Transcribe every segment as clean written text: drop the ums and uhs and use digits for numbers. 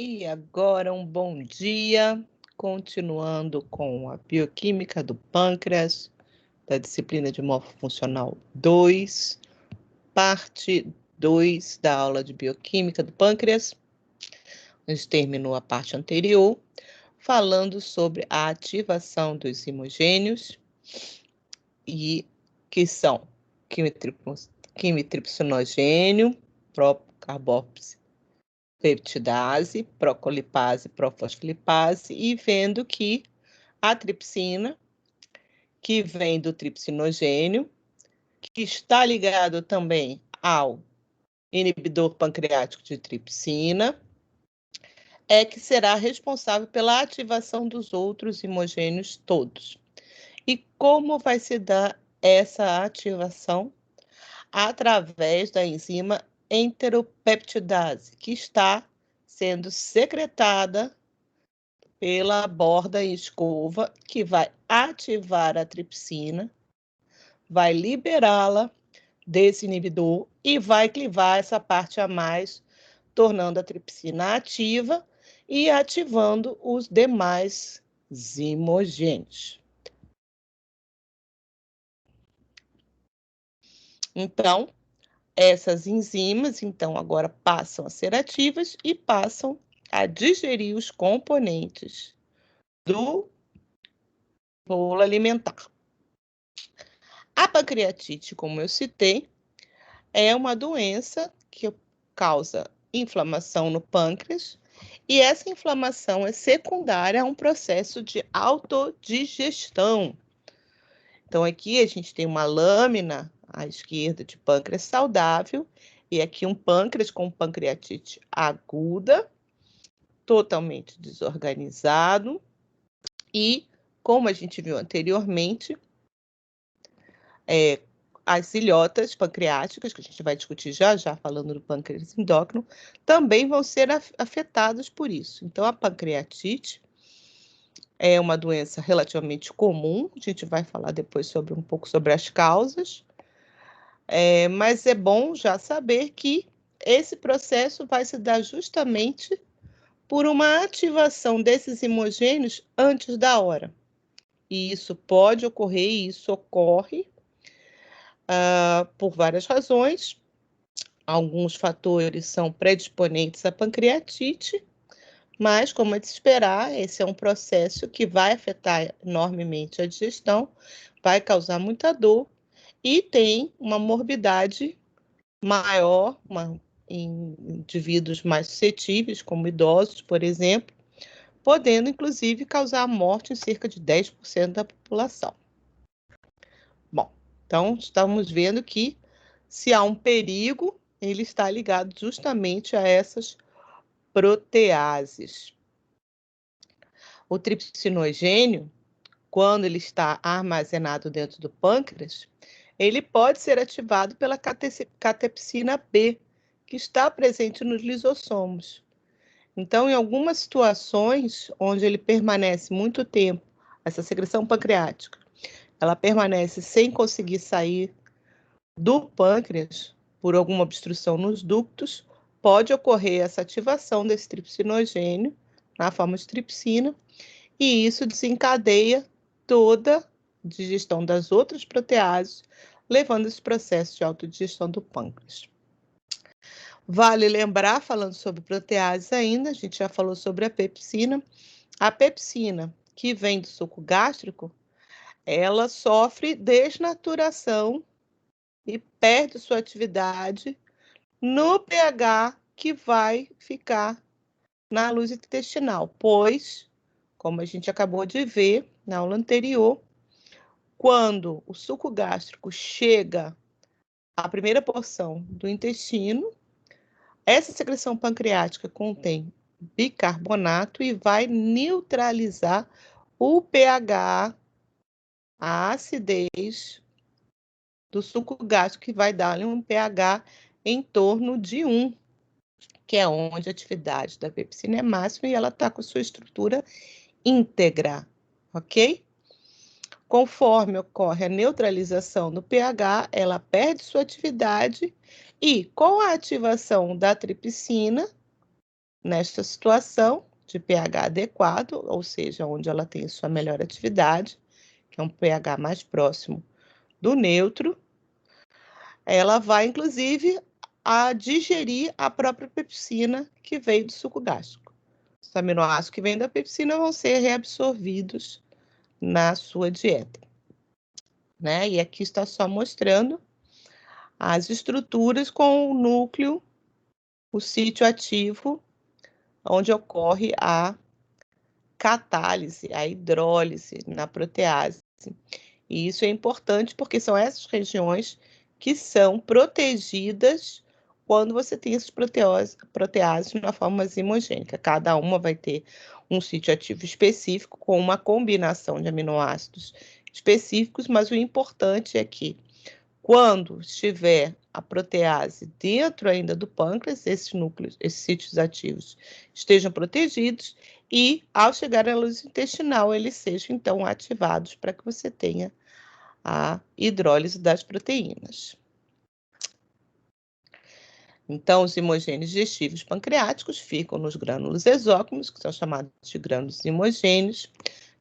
E agora um bom dia, continuando com a bioquímica do pâncreas, da disciplina de morfofuncional 2, parte 2 da aula de bioquímica do pâncreas. A gente terminou a parte anterior, falando sobre a ativação dos imogênios, e que são quimitripsinogênio, procarbópsis, peptidase, procolipase, profosfolipase, e vendo que a tripsina, que vem do tripsinogênio, que está ligado também ao inibidor pancreático de tripsina, é que será responsável pela ativação dos outros imogênios todos. E como vai se dar essa ativação? Através da enzima enteropeptidase, que está sendo secretada pela borda e escova, que vai ativar a tripsina, vai liberá-la desse inibidor e vai clivar essa parte a mais, tornando a tripsina ativa e ativando os demais zimogênios. Então, essas enzimas, agora passam a ser ativas e passam a digerir os componentes do bolo alimentar. A pancreatite, como eu citei, é uma doença que causa inflamação no pâncreas, e essa inflamação é secundária a um processo de autodigestão. Então, aqui a gente tem uma lâmina à esquerda de pâncreas saudável, e aqui um pâncreas com pancreatite aguda, totalmente desorganizado, e, como a gente viu anteriormente, as ilhotas pancreáticas, que a gente vai discutir já falando do pâncreas endócrino, também vão ser afetados por isso. Então, a pancreatite é uma doença relativamente comum, a gente vai falar depois um pouco sobre as causas, mas é bom já saber que esse processo vai se dar justamente por uma ativação desses imogênios antes da hora. E isso pode ocorrer, e isso ocorre por várias razões. Alguns fatores são predisponentes à pancreatite, mas, como é de se esperar, esse é um processo que vai afetar enormemente a digestão, vai causar muita dor e tem uma morbidade maior em indivíduos mais suscetíveis, como idosos, por exemplo, podendo, inclusive, causar a morte em cerca de 10% da população. Bom, então, estamos vendo que, se há um perigo, ele está ligado justamente a essas proteases. O tripsinogênio, quando ele está armazenado dentro do pâncreas, ele pode ser ativado pela catepsina B, que está presente nos lisossomos. Então, em algumas situações onde ele permanece muito tempo, essa secreção pancreática, ela permanece sem conseguir sair do pâncreas por alguma obstrução nos ductos, pode ocorrer essa ativação desse tripsinogênio na forma de tripsina, e isso desencadeia toda a digestão das outras proteases, levando esse processo de autodigestão do pâncreas. Vale lembrar, falando sobre proteases ainda, a gente já falou sobre a pepsina. A pepsina, que vem do suco gástrico, ela sofre desnaturação e perde sua atividade no pH que vai ficar na luz intestinal, pois, como a gente acabou de ver na aula anterior, quando o suco gástrico chega à primeira porção do intestino, essa secreção pancreática contém bicarbonato e vai neutralizar o pH, a acidez do suco gástrico, que vai dar um pH em torno de 1, que é onde a atividade da pepsina é máxima e ela está com sua estrutura íntegra, ok? Conforme ocorre a neutralização do pH, ela perde sua atividade e, com a ativação da tripsina, nesta situação de pH adequado, ou seja, onde ela tem sua melhor atividade, que é um pH mais próximo do neutro, ela vai, inclusive, a digerir a própria pepsina que veio do suco gástrico. Os aminoácidos que vêm da pepsina vão ser reabsorvidos na sua dieta, né? E aqui está só mostrando as estruturas com o núcleo, o sítio ativo, onde ocorre a catálise, a hidrólise na protease. E isso é importante porque são essas regiões que são protegidas quando você tem esses proteases na forma zimogênica. Cada uma vai ter um sítio ativo específico com uma combinação de aminoácidos específicos, mas o importante é que quando estiver a protease dentro ainda do pâncreas, esses núcleos, esses sítios ativos estejam protegidos e, ao chegar à luz intestinal, eles sejam, então, ativados para que você tenha a hidrólise das proteínas. Então, os imogênios digestivos pancreáticos ficam nos grânulos exócrinos, que são chamados de grânulos imogênios,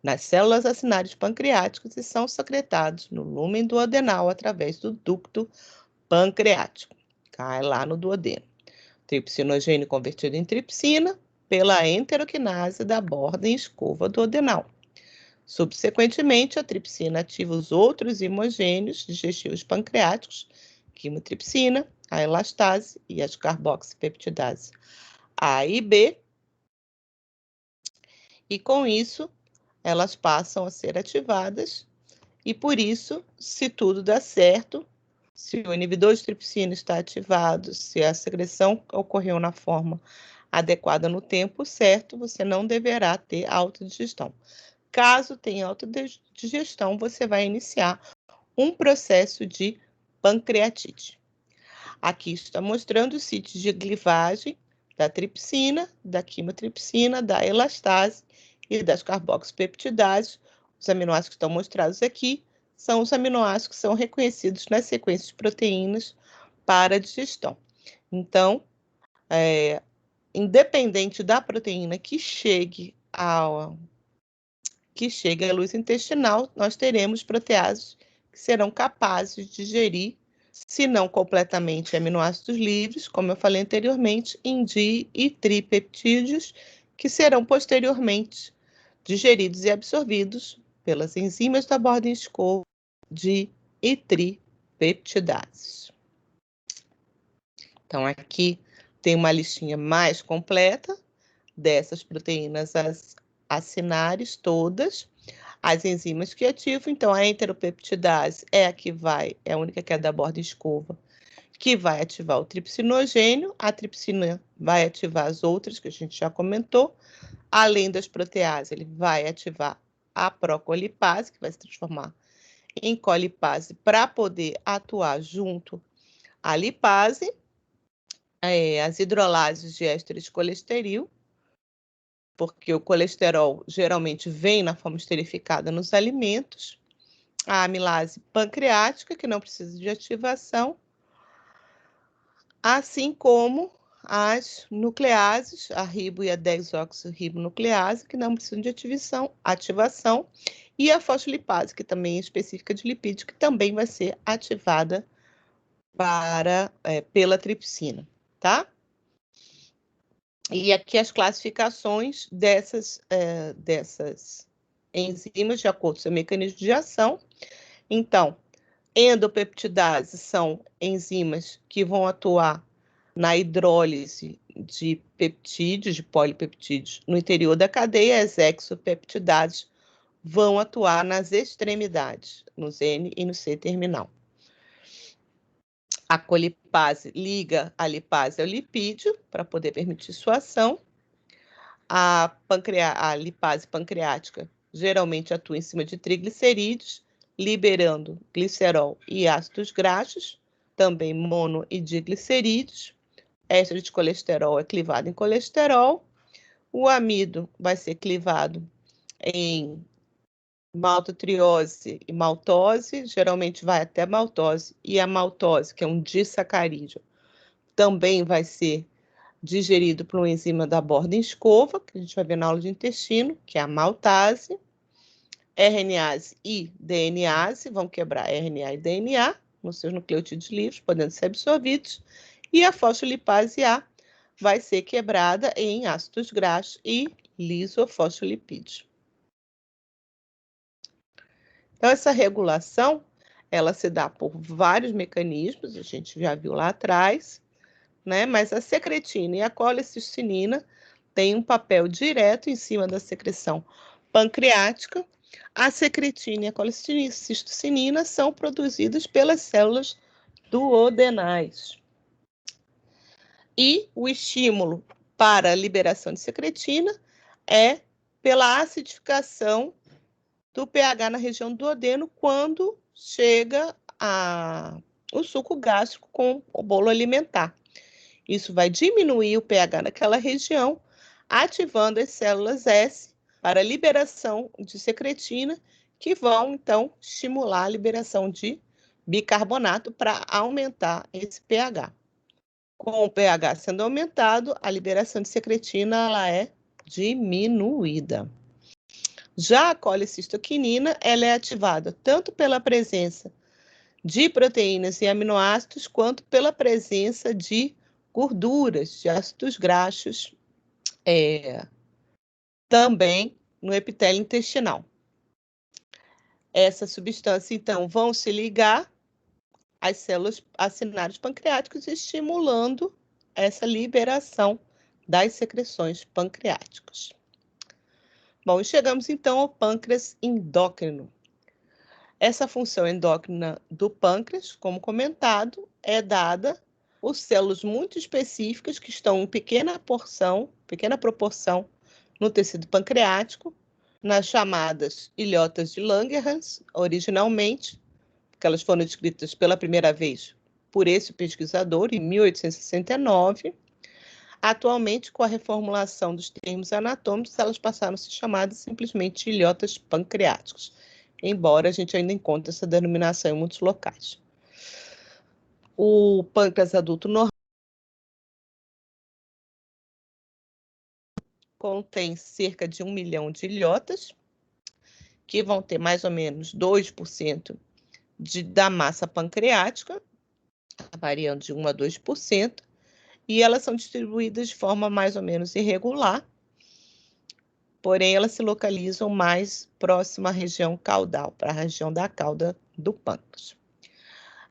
nas células acinárias pancreáticas e são secretados no lúmen duodenal através do ducto pancreático. Cai lá no duodeno. Tripsinogênio convertido em tripsina pela enteroquinase da borda em escova duodenal. Subsequentemente, a tripsina ativa os outros imogênios digestivos pancreáticos, quimotripsina, a elastase e as carboxipeptidase A e B, e com isso elas passam a ser ativadas, e por isso, se tudo dá certo, se o inibidor de tripsina está ativado, se a secreção ocorreu na forma adequada no tempo certo, você não deverá ter autodigestão. Caso tenha autodigestão, você vai iniciar um processo de pancreatite. Aqui está mostrando os sítios de clivagem da tripsina, da quimotripsina, da elastase e das carboxipeptidases. Os aminoácidos que estão mostrados aqui são os aminoácidos que são reconhecidos nas sequências de proteínas para a digestão. Então, independente da proteína que chegue à luz intestinal, nós teremos proteases que serão capazes de digerir, se não completamente aminoácidos livres, como eu falei anteriormente, em di e tripeptídeos, que serão posteriormente digeridos e absorvidos pelas enzimas da borda em escova de e tripeptidases. Então, aqui tem uma listinha mais completa dessas proteínas acinares todas, as enzimas que ativam. Então, a enteropeptidase é a única que é da borda escova, que vai ativar o tripsinogênio. A tripsina vai ativar as outras, que a gente já comentou. Além das proteases, ele vai ativar a procolipase, que vai se transformar em colipase para poder atuar junto à lipase, as hidrolases de ésteres de colesterol, porque o colesterol geralmente vem na forma esterificada nos alimentos, a amilase pancreática, que não precisa de ativação, assim como as nucleases, a ribo e a desoxirribonuclease, que não precisam de ativação, e a fosfolipase, que também é específica de lipídio, que também vai ser ativada pela tripsina, tá? E aqui as classificações dessas enzimas, de acordo com o seu mecanismo de ação. Então, endopeptidases são enzimas que vão atuar na hidrólise de peptídeos, de polipeptídeos, no interior da cadeia. As exopeptidases vão atuar nas extremidades, nos N e no C terminal. A colipase liga a lipase ao lipídio para poder permitir sua ação. A lipase pancreática geralmente atua em cima de triglicerídeos, liberando glicerol e ácidos graxos, também mono e diglicerídeos. Éster de colesterol é clivado em colesterol. O amido vai ser clivado em maltotriose e maltose, geralmente vai até maltose, e a maltose, que é um disacarídeo, também vai ser digerido por uma enzima da borda em escova, que a gente vai ver na aula de intestino, que é a maltase, RNase e DNase, vão quebrar RNA e DNA nos seus nucleotídeos livres, podendo ser absorvidos, e a fosfolipase A vai ser quebrada em ácidos graxos e lisofosfolipídios. Então, essa regulação, ela se dá por vários mecanismos, a gente já viu lá atrás, né? Mas a secretina e a colecisticinina têm um papel direto em cima da secreção pancreática. A secretina e a colecisticinina são produzidas pelas células duodenais. E o estímulo para a liberação de secretina é pela acidificação do pH na região do duodeno quando chega o suco gástrico com o bolo alimentar. Isso vai diminuir o pH naquela região, ativando as células S para a liberação de secretina, que vão, então, estimular a liberação de bicarbonato para aumentar esse pH. Com o pH sendo aumentado, a liberação de secretina ela é diminuída. Já a colecistoquinina, ela é ativada tanto pela presença de proteínas e aminoácidos, quanto pela presença de gorduras, de ácidos graxos, também no epitélio intestinal. Essa substância, então, vão se ligar às células acinários pancreáticos, estimulando essa liberação das secreções pancreáticas. Bom, chegamos então ao pâncreas endócrino. Essa função endócrina do pâncreas, como comentado, é dada por células muito específicas que estão em pequena proporção no tecido pancreático, nas chamadas ilhotas de Langerhans, originalmente, porque elas foram descritas pela primeira vez por esse pesquisador em 1869. Atualmente, com a reformulação dos termos anatômicos, elas passaram a ser chamadas simplesmente ilhotas pancreáticas, embora a gente ainda encontre essa denominação em muitos locais. O pâncreas adulto normal contém cerca de 1 milhão de ilhotas, que vão ter mais ou menos 2% da massa pancreática, variando de 1 a 2%, e elas são distribuídas de forma mais ou menos irregular, porém elas se localizam mais próxima à região caudal, para a região da cauda do pâncreas.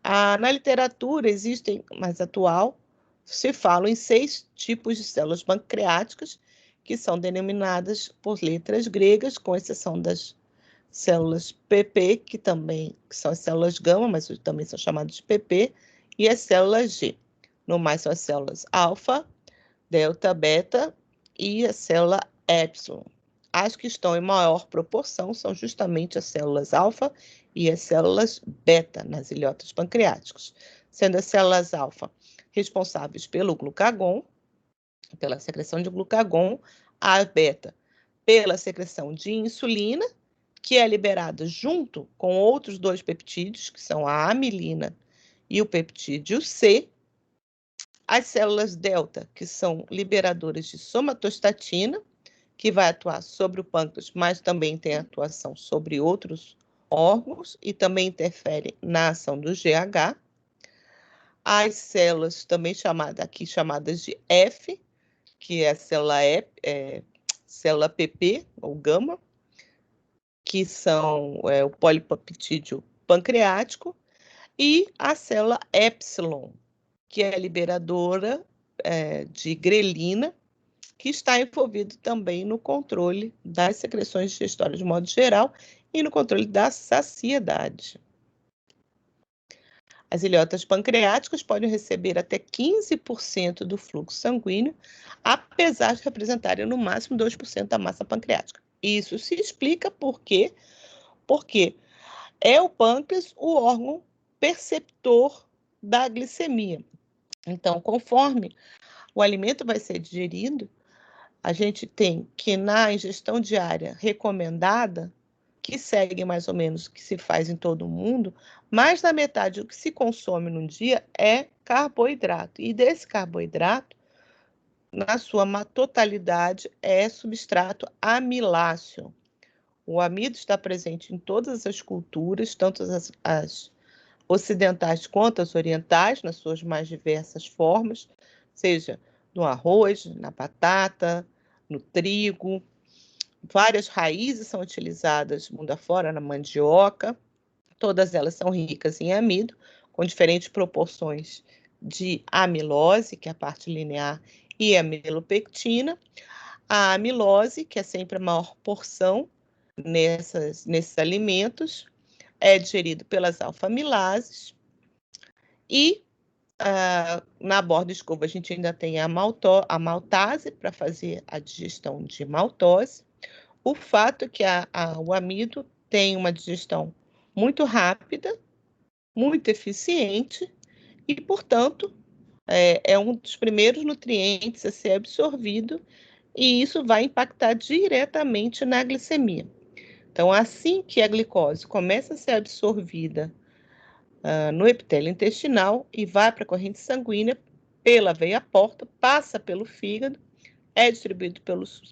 Na literatura existem, mais atual, se falam em 6 tipos de células pancreáticas, que são denominadas por letras gregas, com exceção das células PP, que são as células gama, mas também são chamadas de PP, e as células G. No mais, são as células alfa, delta, beta e a célula epsilon. As que estão em maior proporção são justamente as células alfa e as células beta nas ilhotas pancreáticas, sendo as células alfa responsáveis pelo glucagon, pela secreção de glucagon, a beta pela secreção de insulina, que é liberada junto com outros 2 peptídeos, que são a amilina e o peptídeo C. As células delta, que são liberadoras de somatostatina, que vai atuar sobre o pâncreas, mas também tem atuação sobre outros órgãos e também interfere na ação do GH. As células também chamadas de F, que é a célula PP, ou gama, que são o polipeptídeo pancreático, e a célula epsilon, que é a liberadora de grelina, que está envolvido também no controle das secreções digestórias de modo geral e no controle da saciedade. As ilhotas pancreáticas podem receber até 15% do fluxo sanguíneo, apesar de representarem no máximo 2% da massa pancreática. Isso se explica porque é o pâncreas o órgão perceptor da glicemia. Então, conforme o alimento vai ser digerido, a gente tem que na ingestão diária recomendada, que segue mais ou menos o que se faz em todo o mundo, mais da metade do que se consome num dia é carboidrato. E desse carboidrato, na sua totalidade, é substrato amiláceo. O amido está presente em todas as culturas, tanto as ocidentais quanto as orientais, nas suas mais diversas formas, seja no arroz, na batata, no trigo. Várias raízes são utilizadas mundo afora, na mandioca. Todas elas são ricas em amido, com diferentes proporções de amilose, que é a parte linear, e amilopectina. A amilose, que é sempre a maior porção nesses alimentos, é digerido pelas alfa-amilases. E na borda escova a gente ainda tem a maltase para fazer a digestão de maltose. O fato é que o amido tem uma digestão muito rápida, muito eficiente e, portanto, é um dos primeiros nutrientes a ser absorvido e isso vai impactar diretamente na glicemia. Então, assim que a glicose começa a ser absorvida no epitélio intestinal e vai para a corrente sanguínea pela veia porta, passa pelo fígado, é distribuído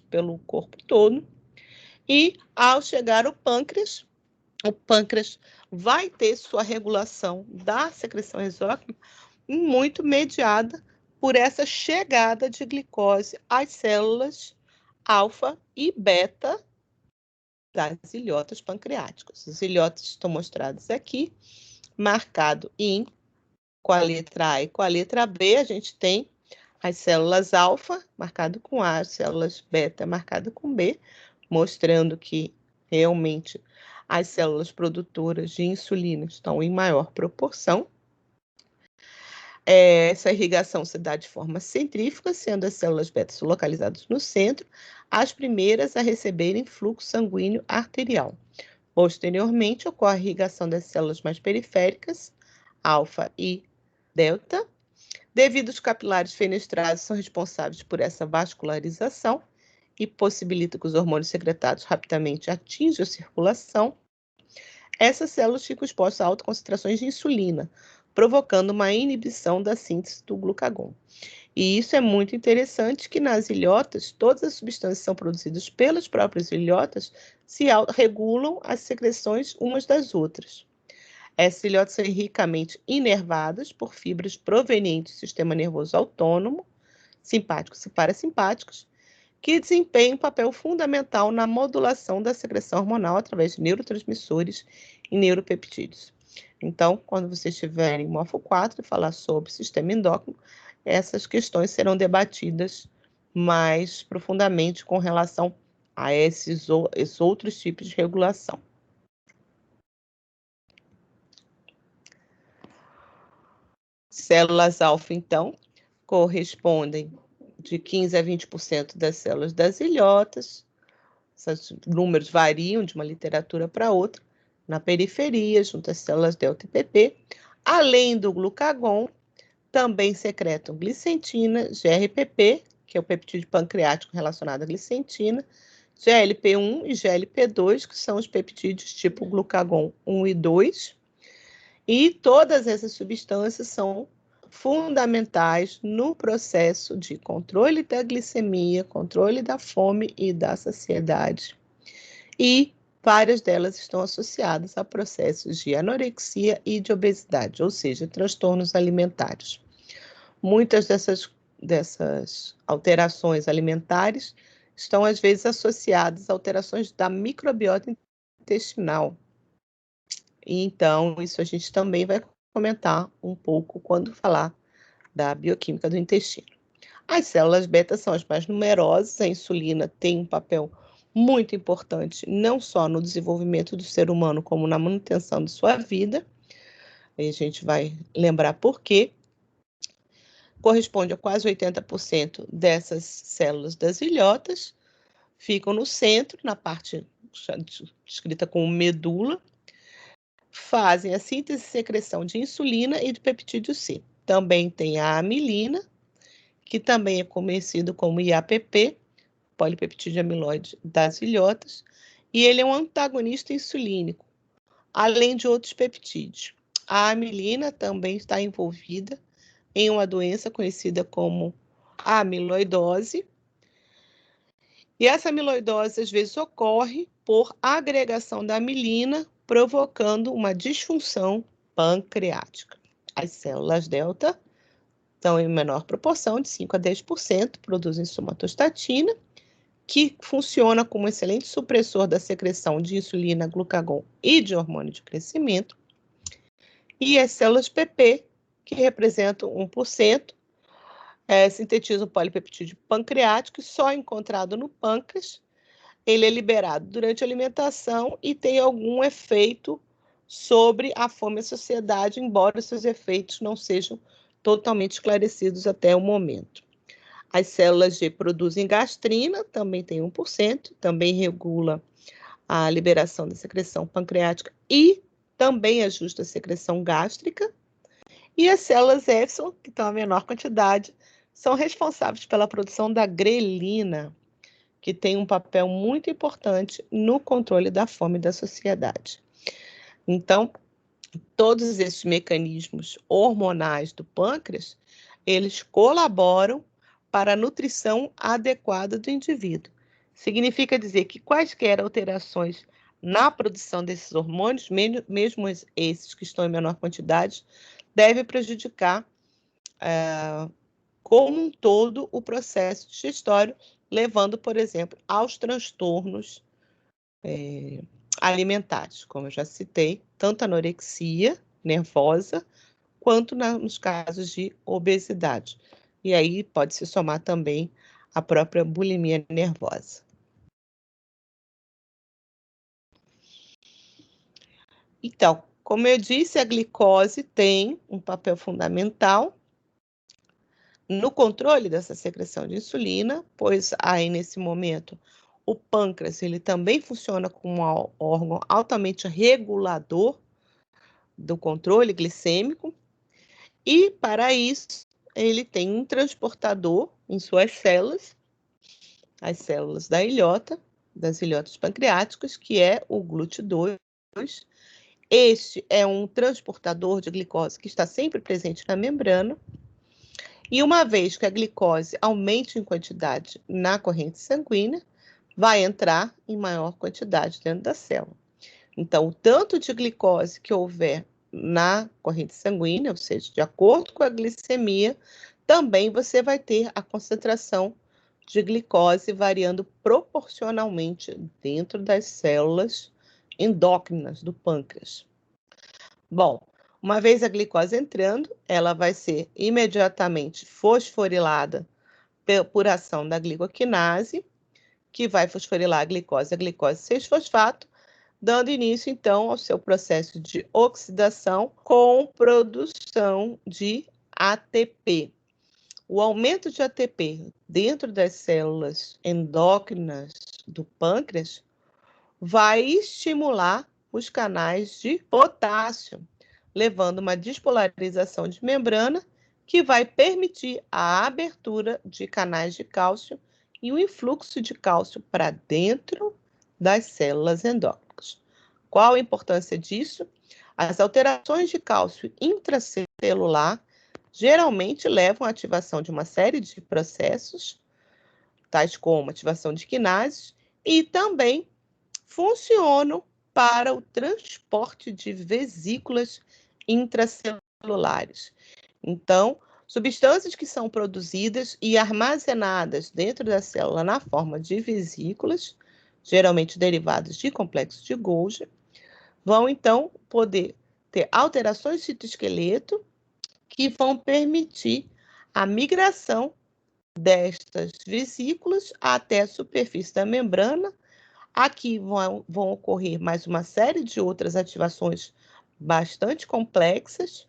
pelo corpo todo e, ao chegar ao pâncreas, o pâncreas vai ter sua regulação da secreção exócrina muito mediada por essa chegada de glicose às células alfa e beta das ilhotas pancreáticas. Os ilhotas estão mostrados aqui, marcado com a letra A e com a letra B, a gente tem as células alfa, marcado com A, as células beta, marcado com B, mostrando que realmente as células produtoras de insulina estão em maior proporção. Essa irrigação se dá de forma centrífuga, sendo as células beta localizadas no centro, as primeiras a receberem fluxo sanguíneo arterial. Posteriormente, ocorre a irrigação das células mais periféricas, alfa e delta, devido aos capilares fenestrados são responsáveis por essa vascularização e possibilitam que os hormônios secretados rapidamente atinjam a circulação. Essas células ficam expostas a altas concentrações de insulina, provocando uma inibição da síntese do glucagon. E isso é muito interessante, que nas ilhotas, todas as substâncias são produzidas pelas próprias ilhotas, se regulam as secreções umas das outras. Essas ilhotas são ricamente inervadas por fibras provenientes do sistema nervoso autônomo, simpáticos e parasimpáticos, que desempenham um papel fundamental na modulação da secreção hormonal através de neurotransmissores e neuropeptídeos. Então, quando vocês estiverem em MOFO 4 e falar sobre sistema endócrino, essas questões serão debatidas mais profundamente com relação a esses outros tipos de regulação. Células alfa, então, correspondem de 15% a 20% das células das ilhotas. Esses números variam de uma literatura para outra. Na periferia, junto às células delta e PP, além do glucagon, também secretam glicentina, GRPP, que é o peptídeo pancreático relacionado à glicentina, GLP-1 e GLP-2, que são os peptídeos tipo glucagon 1 e 2, e todas essas substâncias são fundamentais no processo de controle da glicemia, controle da fome e da saciedade. E várias delas estão associadas a processos de anorexia e de obesidade, ou seja, transtornos alimentares. Muitas dessas alterações alimentares estão, às vezes, associadas a alterações da microbiota intestinal. E, então, isso a gente também vai comentar um pouco quando falar da bioquímica do intestino. As células beta são as mais numerosas, a insulina tem um papel muito importante, não só no desenvolvimento do ser humano, como na manutenção de sua vida. Aí a gente vai lembrar por quê. Corresponde a quase 80% dessas células das ilhotas, ficam no centro, na parte descrita como medula, fazem a síntese e secreção de insulina e de peptídeo C. Também tem a amilina, que também é conhecido como IAPP, polipeptídeo amiloide das ilhotas, e ele é um antagonista insulínico, além de outros peptídeos. A amilina também está envolvida em uma doença conhecida como amiloidose. E essa amiloidose, às vezes, ocorre por agregação da amilina, provocando uma disfunção pancreática. As células delta estão em menor proporção, de 5 a 10%, produzem somatostatina, que funciona como excelente supressor da secreção de insulina, glucagon e de hormônio de crescimento. E as células PP, que representam 1%, sintetizam o polipeptídeo pancreático, só encontrado no pâncreas. Ele é liberado durante a alimentação e tem algum efeito sobre a fome e a saciedade, embora seus efeitos não sejam totalmente esclarecidos até o momento. As células G produzem gastrina, também tem 1%, também regula a liberação da secreção pancreática e também ajusta a secreção gástrica. E as células Epsilon, que estão em menor quantidade, são responsáveis pela produção da grelina, que tem um papel muito importante no controle da fome da saciedade. Então, todos esses mecanismos hormonais do pâncreas, eles colaboram para a nutrição adequada do indivíduo. Significa dizer que quaisquer alterações na produção desses hormônios, mesmo esses que estão em menor quantidade, devem prejudicar como um todo o processo digestório, levando, por exemplo, aos transtornos alimentares, como eu já citei, tanto anorexia nervosa, quanto nos casos de obesidade. E aí pode se somar também a própria bulimia nervosa. Então, como eu disse, a glicose tem um papel fundamental no controle dessa secreção de insulina, pois aí nesse momento o pâncreas ele também funciona como um órgão altamente regulador do controle glicêmico, e para isso ele tem um transportador em suas células, as células da ilhota, das ilhotas pancreáticas, que é o GLUT2. Este é um transportador de glicose que está sempre presente na membrana, e uma vez que a glicose aumente em quantidade na corrente sanguínea, vai entrar em maior quantidade dentro da célula. Então, o tanto de glicose que houver na corrente sanguínea, ou seja, de acordo com a glicemia, também você vai ter a concentração de glicose variando proporcionalmente dentro das células endócrinas do pâncreas. Bom, uma vez a glicose entrando, ela vai ser imediatamente fosforilada por ação da glicoquinase, que vai fosforilar a glicose 6-fosfato, dando início, então, ao seu processo de oxidação com produção de ATP. O aumento de ATP dentro das células endócrinas do pâncreas vai estimular os canais de potássio, levando uma despolarização de membrana que vai permitir a abertura de canais de cálcio e o influxo de cálcio para dentro das células endócrinas. Qual a importância disso? As alterações de cálcio intracelular geralmente levam à ativação de uma série de processos, tais como ativação de quinases, e também funcionam para o transporte de vesículas intracelulares. Então, substâncias que são produzidas e armazenadas dentro da célula na forma de vesículas, geralmente derivadas de complexo de Golgi, vão então poder ter alterações do citoesqueleto que vão permitir a migração destas vesículas até a superfície da membrana. Aqui vão ocorrer mais uma série de outras ativações bastante complexas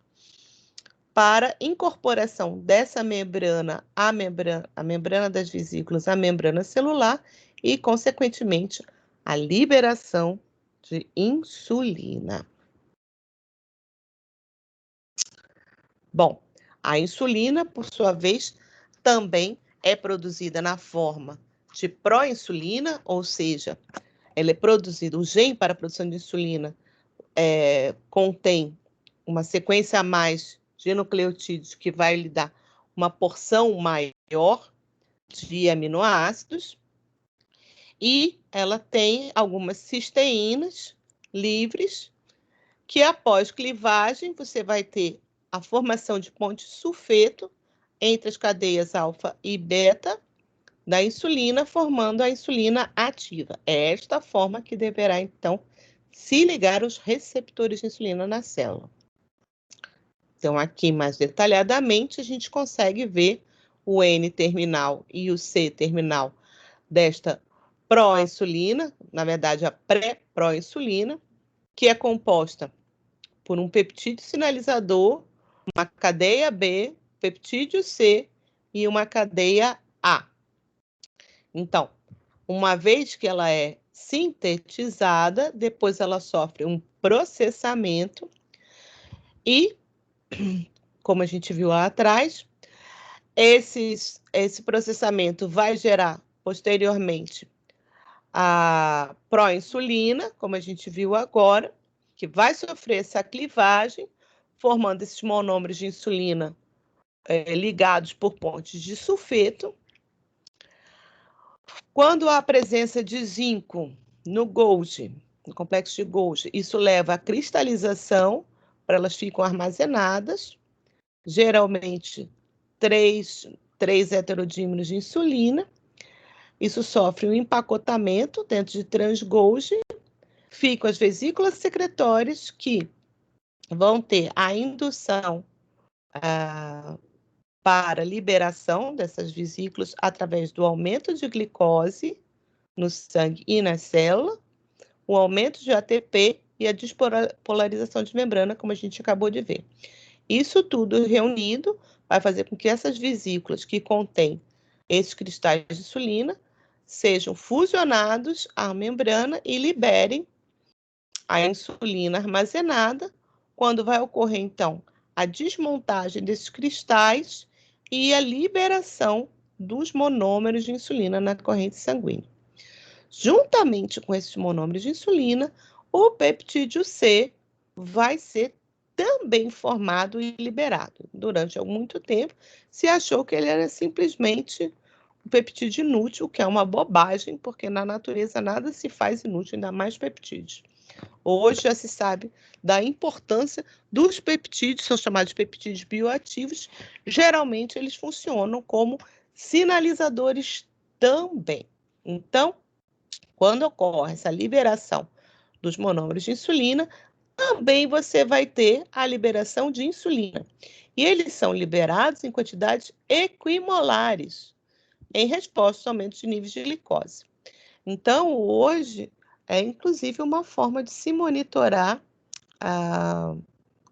para incorporação dessa membrana, a membrana das vesículas, à membrana celular e, consequentemente, a liberação de insulina. Bom, a insulina, por sua vez, também é produzida na forma de proinsulina, ou seja, ela é produzida, o gene para a produção de insulina contém uma sequência a mais de nucleotídeos que vai lhe dar uma porção maior de aminoácidos, e ela tem algumas cisteínas livres, que após clivagem você vai ter a formação de ponte sulfeto entre as cadeias alfa e beta da insulina, formando a insulina ativa. É esta forma que deverá, então, se ligar os receptores de insulina na célula. Então, aqui mais detalhadamente, a gente consegue ver o N-terminal e o C-terminal desta pró-insulina, na verdade, a pré-pró-insulina, que é composta por um peptídeo sinalizador, uma cadeia B, peptídeo C e uma cadeia A. Então, uma vez que ela é sintetizada, depois ela sofre um processamento e, como a gente viu lá atrás, esse processamento vai gerar posteriormente a proinsulina, como a gente viu agora, que vai sofrer essa clivagem, formando esses monômeros de insulina ligados por pontes de sulfeto. Quando há presença de zinco no Golgi, no complexo de Golgi, isso leva à cristalização, para elas ficam armazenadas, geralmente 3 heterodímeros de insulina. Isso sofre um empacotamento dentro de trans-Golgi, ficam as vesículas secretórias que vão ter a indução para liberação dessas vesículas através do aumento de glicose no sangue e na célula, o aumento de ATP e a despolarização de membrana, como a gente acabou de ver. Isso tudo reunido vai fazer com que essas vesículas que contêm esses cristais de insulina sejam fusionados à membrana e liberem a insulina armazenada, quando vai ocorrer, então, a desmontagem desses cristais e a liberação dos monômeros de insulina na corrente sanguínea. Juntamente com esses monômeros de insulina, o peptídeo C vai ser também formado e liberado. Durante muito tempo, se achou que ele era simplesmente um peptídeo inútil, que é uma bobagem, porque na natureza nada se faz inútil, ainda mais peptídeos. Hoje já se sabe da importância dos peptídeos, são chamados de peptídeos bioativos. Geralmente eles funcionam como sinalizadores também. Então, quando ocorre essa liberação dos monômeros de insulina, também você vai ter a liberação de insulina. E eles são liberados em quantidades equimolares, em resposta ao aumento de níveis de glicose. Então, hoje, é inclusive uma forma de se monitorar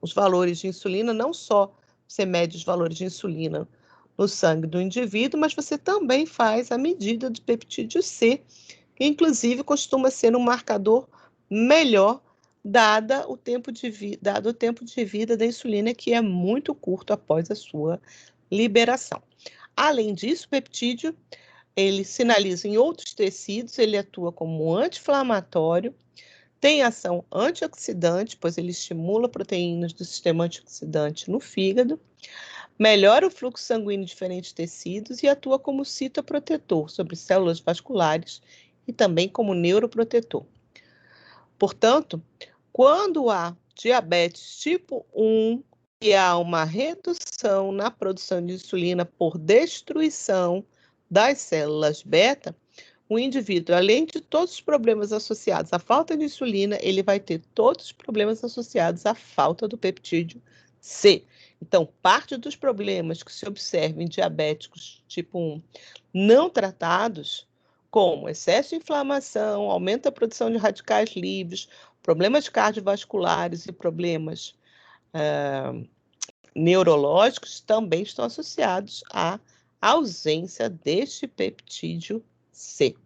os valores de insulina, não só você mede os valores de insulina no sangue do indivíduo, mas você também faz a medida do peptídeo C, que inclusive costuma ser um marcador melhor, dado o tempo de vida da insulina, que é muito curto após a sua liberação. Além disso, o peptídeo, ele sinaliza em outros tecidos, ele atua como anti-inflamatório, tem ação antioxidante, pois ele estimula proteínas do sistema antioxidante no fígado, melhora o fluxo sanguíneo em diferentes tecidos e atua como citoprotetor sobre células vasculares e também como neuroprotetor. Portanto, quando há diabetes tipo 1 e há uma redução na produção de insulina por destruição das células beta, o indivíduo, além de todos os problemas associados à falta de insulina, ele vai ter todos os problemas associados à falta do peptídeo C. Então, parte dos problemas que se observam em diabéticos tipo 1 não tratados, como excesso de inflamação, aumento da produção de radicais livres, problemas cardiovasculares e problemas neurológicos, também estão associados à ausência deste peptídeo C.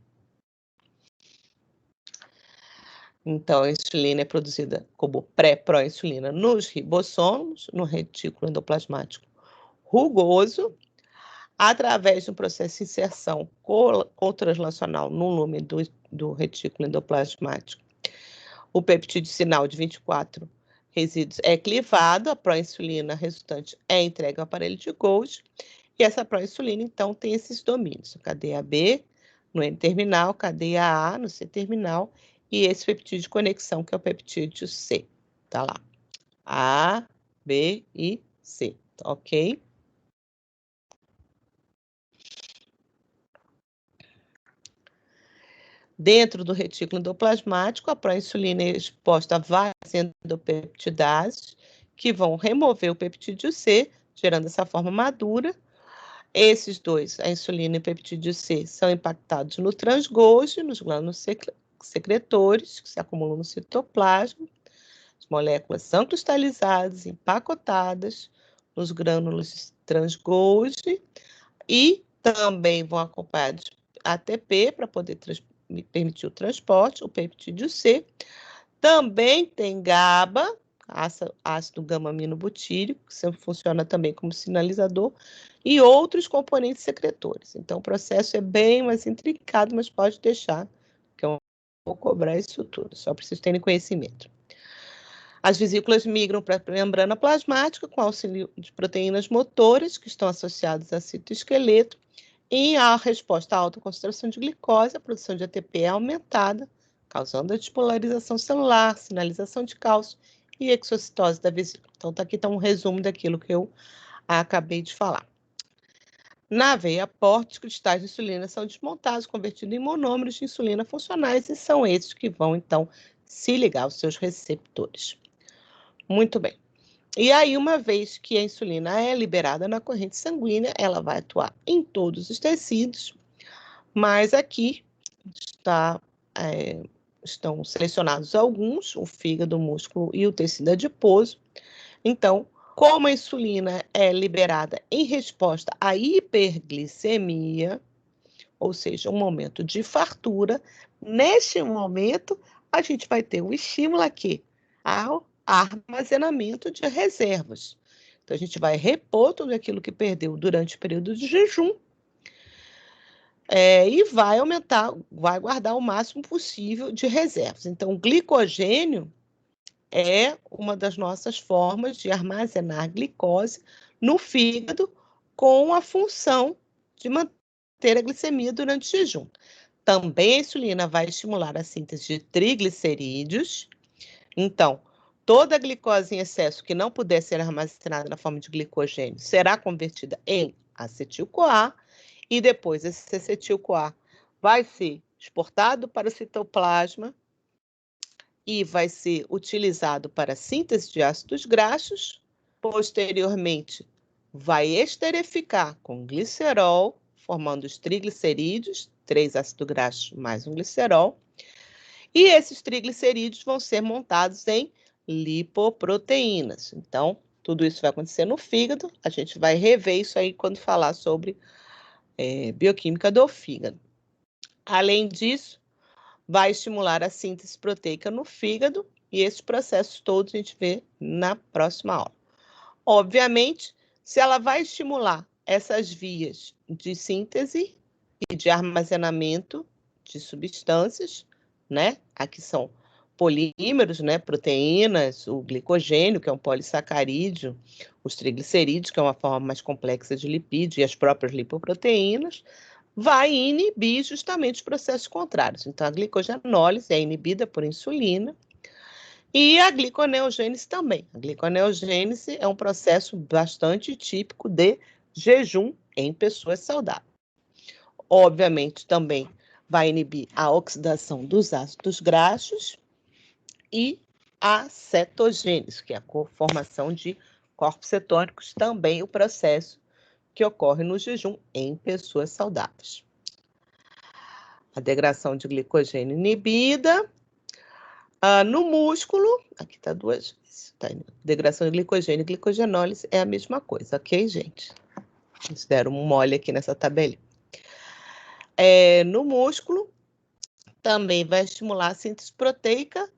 Então, a insulina é produzida como pré-proinsulina nos ribossomos, no retículo endoplasmático rugoso, através de um processo de inserção cotranslacional no lumen do retículo endoplasmático. O peptídeo sinal de 24 resíduos é clivado, a proinsulina resultante é entregue ao aparelho de Golgi, E essa proinsulina, então, tem esses domínios, cadeia B no N-terminal, cadeia A no C-terminal, e esse peptídeo de conexão, que é o peptídeo C. Tá lá. A, B e C, ok? Dentro do retículo endoplasmático, a proinsulina é exposta a várias endopeptidases que vão remover o peptídeo C, gerando essa forma madura. Esses dois, a insulina e o peptídeo C, são impactados no transgolgi, nos glândulos secretores, que se acumulam no citoplasma. As moléculas são cristalizadas, empacotadas nos grânulos transgolgi e também vão acompanhados ATP para poder permitir o transporte, o peptídeo C. Também tem GABA, ácido gama-aminobutírico, que sempre funciona também como sinalizador, e outros componentes secretores. Então, o processo é bem mais intricado, mas pode deixar, que eu vou cobrar isso tudo, só para vocês terem conhecimento. As vesículas migram para a membrana plasmática com auxílio de proteínas motoras, que estão associadas a citoesqueleto, e a resposta à alta concentração de glicose, a produção de ATP é aumentada, causando a despolarização celular, sinalização de cálcio e exocitose da vesícula. Então, aqui está um resumo daquilo que eu acabei de falar. Na veia porta, os cristais de insulina são desmontados, convertidos em monômeros de insulina funcionais, e são esses que vão, então, se ligar aos seus receptores. Muito bem. E aí, uma vez que a insulina é liberada na corrente sanguínea, ela vai atuar em todos os tecidos, mas aqui estão selecionados alguns, o fígado, o músculo e o tecido adiposo. Então, como a insulina é liberada em resposta à hiperglicemia, ou seja, um momento de fartura, neste momento, a gente vai ter um estímulo aqui ao armazenamento de reservas. Então, a gente vai repor tudo aquilo que perdeu durante o período de jejum e vai aumentar, vai guardar o máximo possível de reservas. Então, o glicogênio é uma das nossas formas de armazenar glicose no fígado com a função de manter a glicemia durante o jejum. Também a insulina vai estimular a síntese de triglicerídeos. Então, toda a glicose em excesso que não puder ser armazenada na forma de glicogênio será convertida em acetil-CoA, e depois esse acetil-CoA vai ser exportado para o citoplasma e vai ser utilizado para a síntese de ácidos graxos. Posteriormente, vai esterificar com glicerol, formando os triglicerídeos, 3 ácidos graxos mais um glicerol. E esses triglicerídeos vão ser montados em lipoproteínas. Então, tudo isso vai acontecer no fígado. A gente vai rever isso aí quando falar sobre bioquímica do fígado. Além disso, vai estimular a síntese proteica no fígado, e esses processos todos a gente vê na próxima aula. Obviamente, se ela vai estimular essas vias de síntese e de armazenamento de substâncias, né? Aqui são polímeros, né? Proteínas, o glicogênio, que é um polissacarídeo, os triglicerídeos, que é uma forma mais complexa de lipídio, e as próprias lipoproteínas, vai inibir justamente os processos contrários. Então, a glicogenólise é inibida por insulina e a gliconeogênese também. A gliconeogênese é um processo bastante típico de jejum em pessoas saudáveis. Obviamente, também vai inibir a oxidação dos ácidos graxos e a cetogênese, que é a formação de corpos cetônicos, também o processo que ocorre no jejum em pessoas saudáveis. A degradação de glicogênio inibida. No músculo, aqui está 2 vezes, tá? Degradação de glicogênio e glicogenólise é a mesma coisa, ok, gente? Eles deram um mole aqui nessa tabelinha. No músculo, também vai estimular a síntese proteica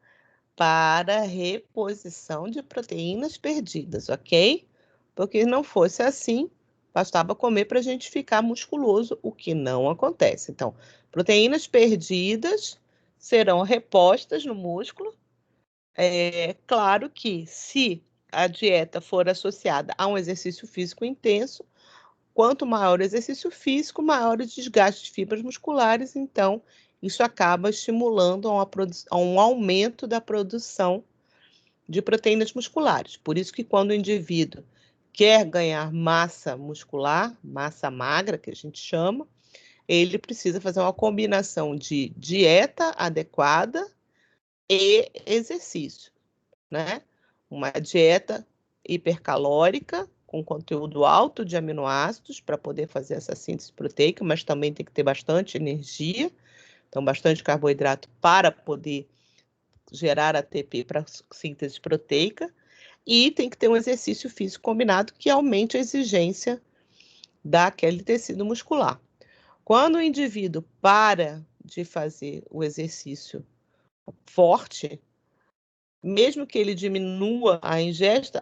para reposição de proteínas perdidas, ok? Porque se não fosse assim, bastava comer para a gente ficar musculoso, o que não acontece. Então, proteínas perdidas serão repostas no músculo. É claro que, se a dieta for associada a um exercício físico intenso, quanto maior o exercício físico, maior o desgaste de fibras musculares, então isso acaba estimulando a um aumento da produção de proteínas musculares. Por isso que quando o indivíduo quer ganhar massa muscular, massa magra, que a gente chama, ele precisa fazer uma combinação de dieta adequada e exercício, né? Uma dieta hipercalórica, com conteúdo alto de aminoácidos, para poder fazer essa síntese proteica, mas também tem que ter bastante energia, então bastante carboidrato para poder gerar ATP para síntese proteica, e tem que ter um exercício físico combinado que aumente a exigência daquele tecido muscular. Quando o indivíduo para de fazer o exercício forte, mesmo que ele diminua a ingesta,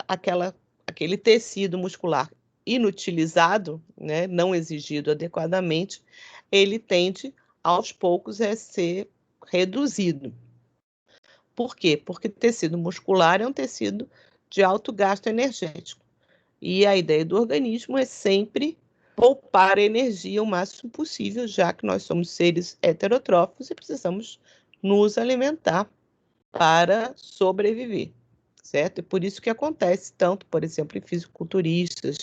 aquele tecido muscular inutilizado, né, não exigido adequadamente, ele tende aos poucos a ser reduzido. Por quê? Porque tecido muscular é um tecido de alto gasto energético. E a ideia do organismo é sempre poupar energia o máximo possível, já que nós somos seres heterotróficos e precisamos nos alimentar para sobreviver, certo? E por isso que acontece tanto, por exemplo, em fisiculturistas,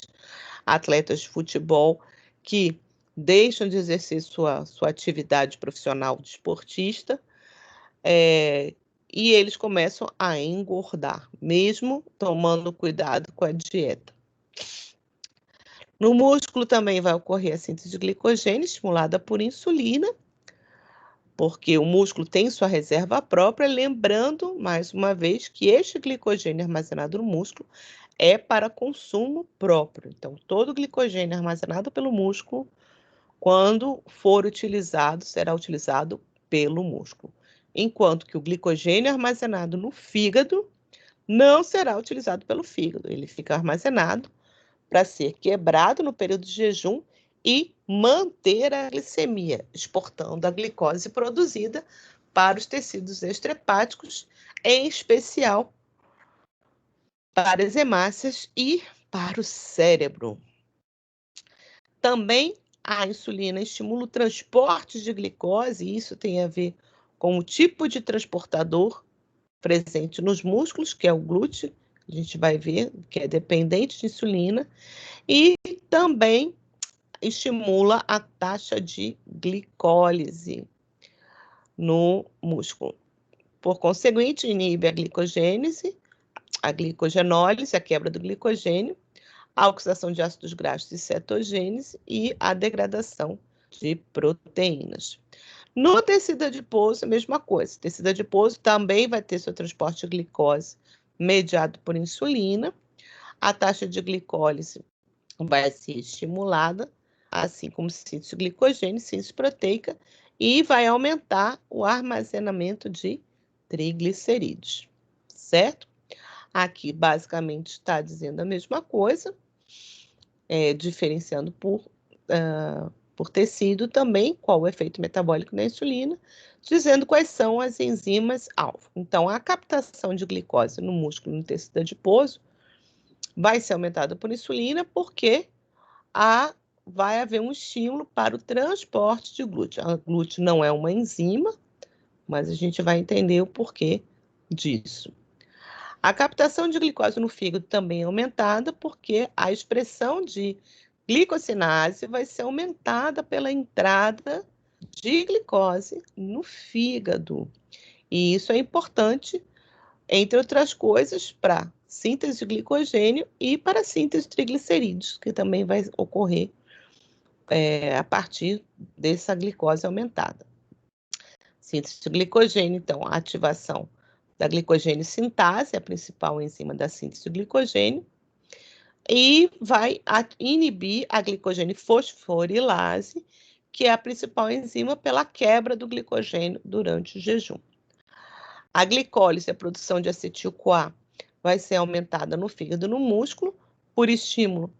atletas de futebol, que deixam de exercer sua atividade profissional de esportista, e eles começam a engordar, mesmo tomando cuidado com a dieta. No músculo também vai ocorrer a síntese de glicogênio estimulada por insulina, porque o músculo tem sua reserva própria, lembrando, mais uma vez, que este glicogênio armazenado no músculo é para consumo próprio. Então, todo o glicogênio armazenado pelo músculo, quando for utilizado, será utilizado pelo músculo. Enquanto que o glicogênio armazenado no fígado não será utilizado pelo fígado. Ele fica armazenado para ser quebrado no período de jejum e manter a glicemia, exportando a glicose produzida para os tecidos extrahepáticos, em especial para as hemácias e para o cérebro. Também a insulina estimula o transporte de glicose, e isso tem a ver com o tipo de transportador presente nos músculos, que é o glúteo, a gente vai ver que é dependente de insulina, e também estimula a taxa de glicólise no músculo. Por conseguinte, inibe a glicogênese, a glicogenólise, a quebra do glicogênio, a oxidação de ácidos graxos e cetogênese e a degradação de proteínas. No tecido adiposo, a mesma coisa. O tecido adiposo também vai ter seu transporte de glicose mediado por insulina. A taxa de glicólise vai ser estimulada, assim como síntese de glicogênio, síntese proteica, e vai aumentar o armazenamento de triglicerídeos, certo? Aqui, basicamente, está dizendo a mesma coisa, diferenciando por tecido também, qual o efeito metabólico da insulina, dizendo quais são as enzimas-alvo. Então, a captação de glicose no músculo, no tecido adiposo, vai ser aumentada por insulina, porque vai haver um estímulo para o transporte de glúteo. A glúteo não é uma enzima, mas a gente vai entender o porquê disso. A captação de glicose no fígado também é aumentada, porque a expressão de glicosinase vai ser aumentada pela entrada de glicose no fígado. E isso é importante, entre outras coisas, para síntese de glicogênio e para síntese de triglicerídeos, que também vai ocorrer a partir dessa glicose aumentada. Síntese de glicogênio, então, a ativação da glicogênio sintase, a principal enzima da síntese de glicogênio, e vai inibir a glicogênio fosforilase, que é a principal enzima pela quebra do glicogênio durante o jejum. A glicólise, a produção de acetil-CoA, vai ser aumentada no fígado e no músculo por estímulo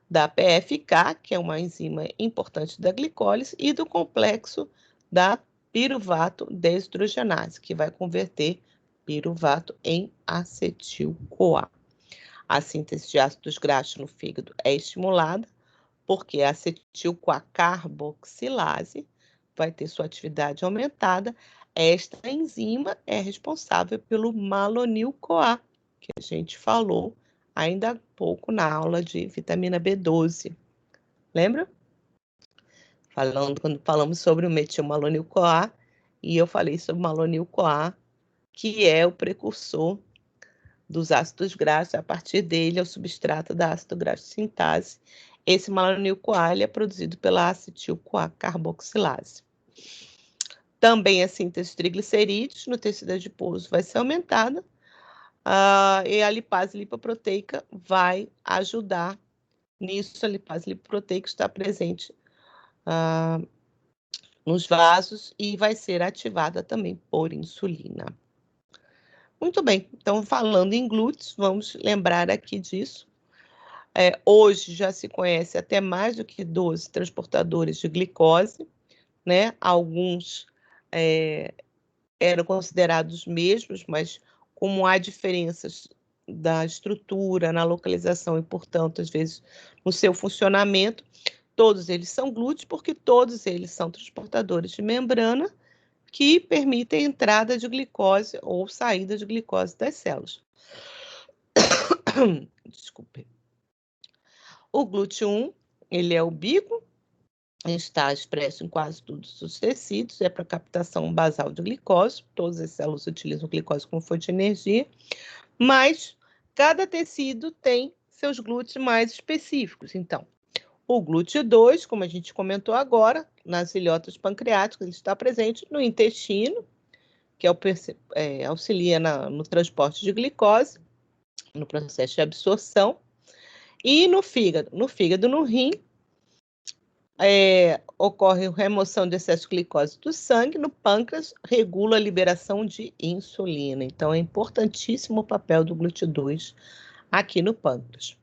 da PFK, que é uma enzima importante da glicólise, e do complexo da piruvato deshidrogenase, que vai converter piruvato em acetil-CoA. A síntese de ácidos graxos no fígado é estimulada porque a acetil-CoA-carboxilase vai ter sua atividade aumentada. Esta enzima é responsável pelo malonil-CoA, que a gente falou ainda há pouco na aula de vitamina B12. Lembra? Quando falamos sobre o metilmalonil-CoA, e eu falei sobre o malonil-CoA, que é o precursor dos ácidos graxos. A partir dele é o substrato da ácido graxo sintase. Esse malonil-CoA é produzido pela acetil-CoA-carboxilase. Também a síntese de triglicerídeos no tecido adiposo vai ser aumentada, e a lipase lipoproteica vai ajudar nisso. A lipase lipoproteica está presente nos vasos e vai ser ativada também por insulina. Muito bem, então falando em glúteos, vamos lembrar aqui disso. Hoje já se conhece até mais do que 12 transportadores de glicose, né? Alguns eram considerados mesmos, mas como há diferenças da estrutura, na localização e, portanto, às vezes, no seu funcionamento, todos eles são glúteos, porque todos eles são transportadores de membrana que permitem a entrada de glicose ou saída de glicose das células. Desculpe. O glúteo 1, ele é ubíquo, está expresso em quase todos os tecidos, é para captação basal de glicose, todas as células utilizam glicose como fonte de energia, mas cada tecido tem seus glúteos mais específicos. Então, o glúteo 2, como a gente comentou agora, nas ilhotas pancreáticas, ele está presente no intestino, que auxilia no transporte de glicose, no processo de absorção, e no fígado. No fígado, no rim, ocorre a remoção de excesso de glicose do sangue. No pâncreas, regula a liberação de insulina. Então, é importantíssimo o papel do glúteo 2 aqui no pâncreas.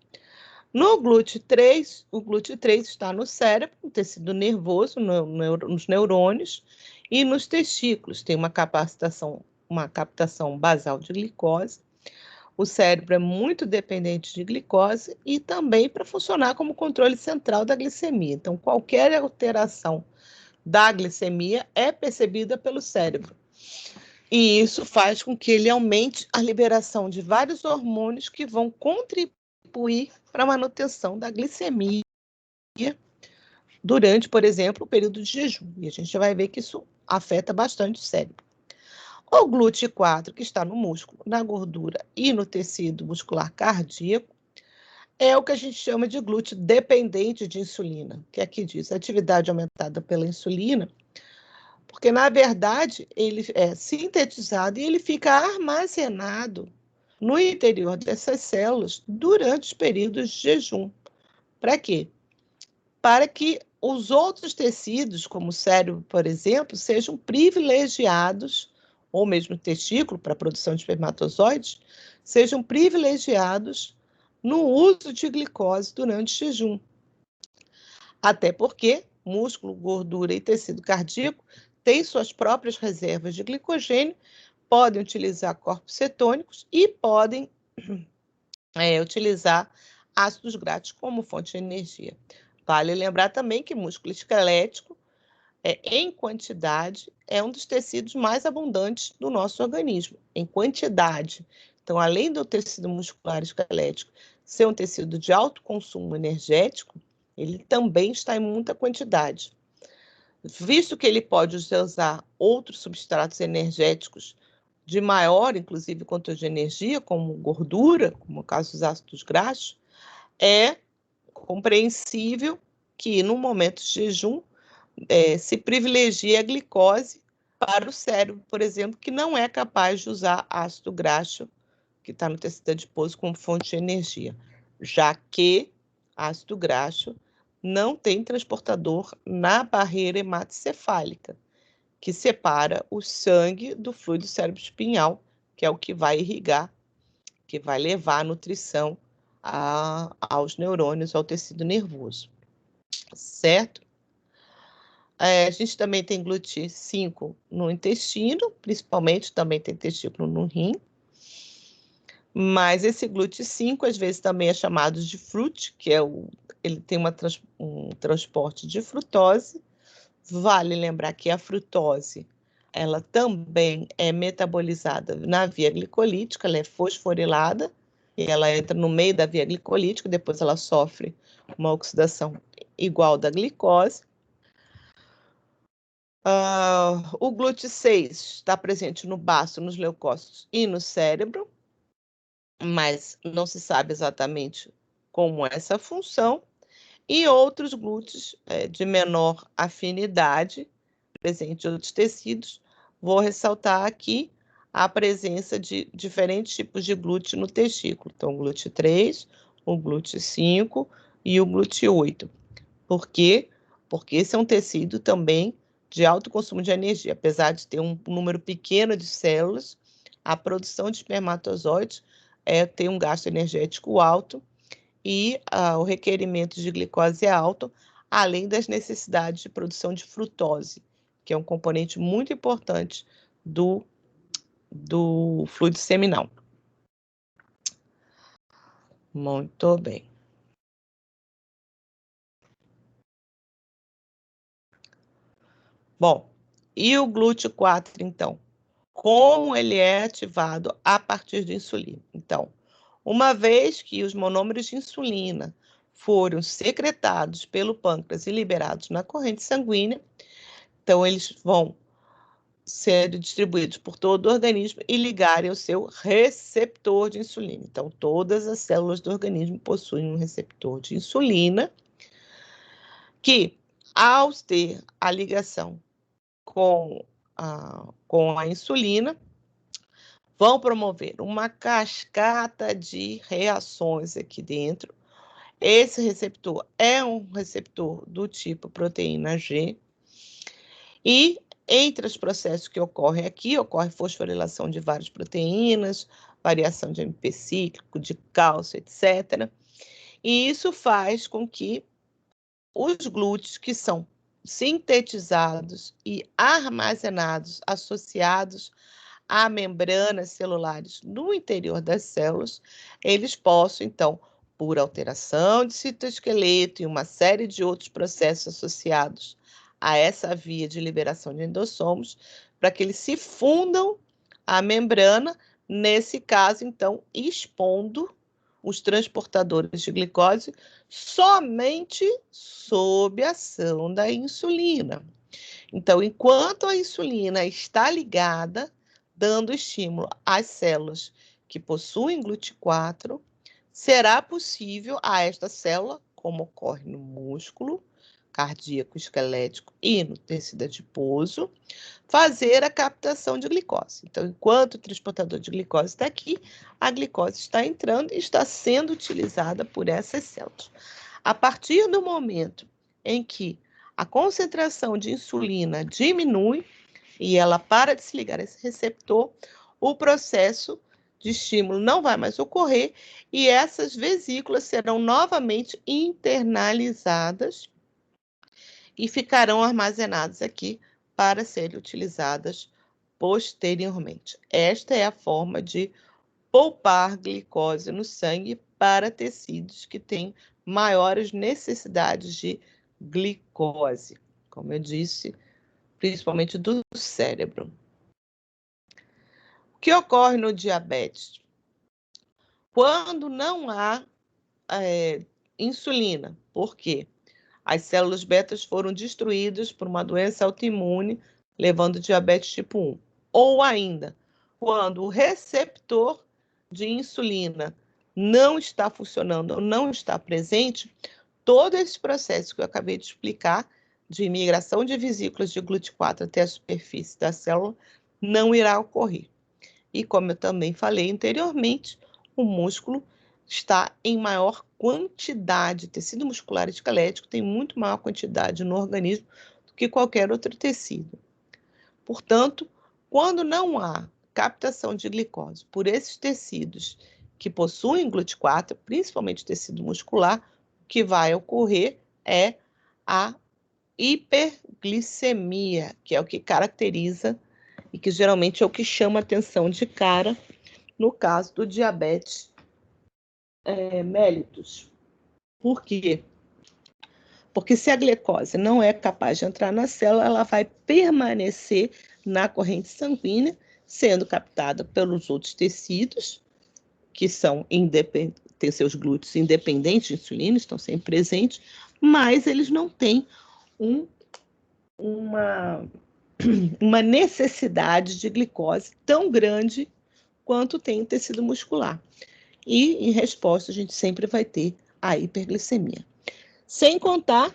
No glúteo 3, o glúteo 3 está no cérebro, no tecido nervoso, nos neurônios e nos testículos. Tem uma captação basal de glicose. O cérebro é muito dependente de glicose e também para funcionar como controle central da glicemia. Então, qualquer alteração da glicemia é percebida pelo cérebro. E isso faz com que ele aumente a liberação de vários hormônios que vão contribuir para a manutenção da glicemia durante, por exemplo, o período de jejum. E a gente vai ver que isso afeta bastante o cérebro. O glúteo 4, que está no músculo, na gordura e no tecido muscular cardíaco, é o que a gente chama de glúteo dependente de insulina, que aqui diz atividade aumentada pela insulina, porque, na verdade, ele é sintetizado e ele fica armazenado no interior dessas células durante os períodos de jejum. Para quê? Para que os outros tecidos, como o cérebro, por exemplo, sejam privilegiados, ou mesmo o testículo, para a produção de espermatozoides, sejam privilegiados no uso de glicose durante o jejum. Até porque músculo, gordura e tecido cardíaco têm suas próprias reservas de glicogênio, podem utilizar corpos cetônicos e podem utilizar ácidos graxos como fonte de energia. Vale lembrar também que músculo esquelético, em quantidade, é um dos tecidos mais abundantes do nosso organismo, em quantidade. Então, além do tecido muscular esquelético ser um tecido de alto consumo energético, ele também está em muita quantidade. Visto que ele pode usar outros substratos energéticos de maior, inclusive, conteúdo de energia, como gordura, como o caso dos ácidos graxos, é compreensível que, no momento de jejum, se privilegia a glicose para o cérebro, por exemplo, que não é capaz de usar ácido graxo, que está no tecido adiposo, como fonte de energia, já que ácido graxo não tem transportador na barreira hematocefálica, que separa o sangue do fluido cérebro-espinhal, que é o que vai irrigar, que vai levar a nutrição aos neurônios, ao tecido nervoso. Certo? A gente também tem glúteo 5 no intestino, principalmente também tem testículo no rim. Mas esse GLUT5, às vezes, também é chamado de FRUT, que ele tem um transporte de frutose. Vale lembrar que a frutose, ela também é metabolizada na via glicolítica, ela é fosforilada, e ela entra no meio da via glicolítica, depois ela sofre uma oxidação igual da glicose. O GLUT6 está presente no baço, nos leucócitos e no cérebro, mas não se sabe exatamente como é essa função. E outros glúteos de menor afinidade, presentes em outros tecidos. Vou ressaltar aqui a presença de diferentes tipos de glúteo no testículo. Então, o glúteo 3, o glúteo 5 e o glúteo 8. Por quê? Porque esse é um tecido também de alto consumo de energia. Apesar de ter um número pequeno de células, a produção de espermatozoides tem um gasto energético alto e o requerimento de glicose é alto, além das necessidades de produção de frutose, que é um componente muito importante do fluido seminal. Muito bem. Bom, e o glúteo 4, então? Como ele é ativado a partir de insulina? Então, uma vez que os monômeros de insulina foram secretados pelo pâncreas e liberados na corrente sanguínea, então eles vão ser distribuídos por todo o organismo e ligarem ao seu receptor de insulina. Então, todas as células do organismo possuem um receptor de insulina que, ao ter a ligação com a insulina, vão promover uma cascata de reações aqui dentro. Esse receptor é um receptor do tipo proteína G. E entre os processos que ocorrem aqui, ocorre fosforilação de várias proteínas, variação de AMP cíclico, de cálcio, etc. E isso faz com que os glúteos, que são sintetizados e armazenados, associados a membranas celulares no interior das células, eles possam, então, por alteração de citoesqueleto e uma série de outros processos associados a essa via de liberação de endossomos, para que eles se fundam à membrana, nesse caso, então, expondo os transportadores de glicose somente sob a ação da insulina. Então, enquanto a insulina está ligada, dando estímulo às células que possuem GLUT4, será possível a esta célula, como ocorre no músculo cardíaco, esquelético e no tecido adiposo, fazer a captação de glicose. Então, enquanto o transportador de glicose está aqui, a glicose está entrando e está sendo utilizada por essas células. A partir do momento em que a concentração de insulina diminui e ela para de se ligar a esse receptor, o processo de estímulo não vai mais ocorrer e essas vesículas serão novamente internalizadas e ficarão armazenadas aqui para serem utilizadas posteriormente. Esta é a forma de poupar glicose no sangue para tecidos que têm maiores necessidades de glicose, como eu disse, principalmente do cérebro. O que ocorre no diabetes? Quando não há insulina, por quê? As células betas foram destruídas por uma doença autoimune, levando diabetes tipo 1. Ou ainda, quando o receptor de insulina não está funcionando ou não está presente, todo esse processo que eu acabei de explicar, de migração de vesículas de GLUT4 até a superfície da célula, não irá ocorrer. E como eu também falei anteriormente, o músculo está em maior quantidade, tecido muscular esquelético tem muito maior quantidade no organismo do que qualquer outro tecido. Portanto, quando não há captação de glicose por esses tecidos que possuem GLUT4, principalmente tecido muscular, o que vai ocorrer é a hiperglicemia, que é o que caracteriza e que geralmente é o que chama atenção de cara no caso do diabetes mellitus. Por quê? Porque se a glicose não é capaz de entrar na célula, ela vai permanecer na corrente sanguínea, sendo captada pelos outros tecidos, que são têm seus glúteos independentes de insulina, estão sempre presentes, mas eles não têm uma necessidade de glicose tão grande quanto tem o tecido muscular. E, em resposta, a gente sempre vai ter a hiperglicemia. Sem contar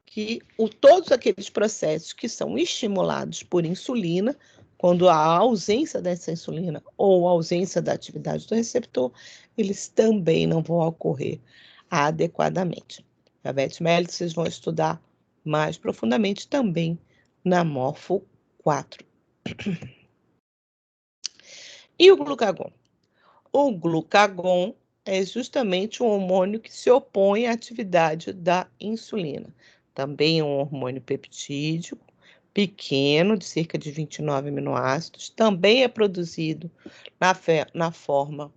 que todos aqueles processos que são estimulados por insulina, quando há ausência dessa insulina ou ausência da atividade do receptor, eles também não vão ocorrer adequadamente. Diabetes mellitus vocês vão estudar mais profundamente também na Morfo 4. E o glucagon? O glucagon é justamente um hormônio que se opõe à atividade da insulina. Também é um hormônio peptídico, pequeno, de cerca de 29 aminoácidos. Também é produzido na forma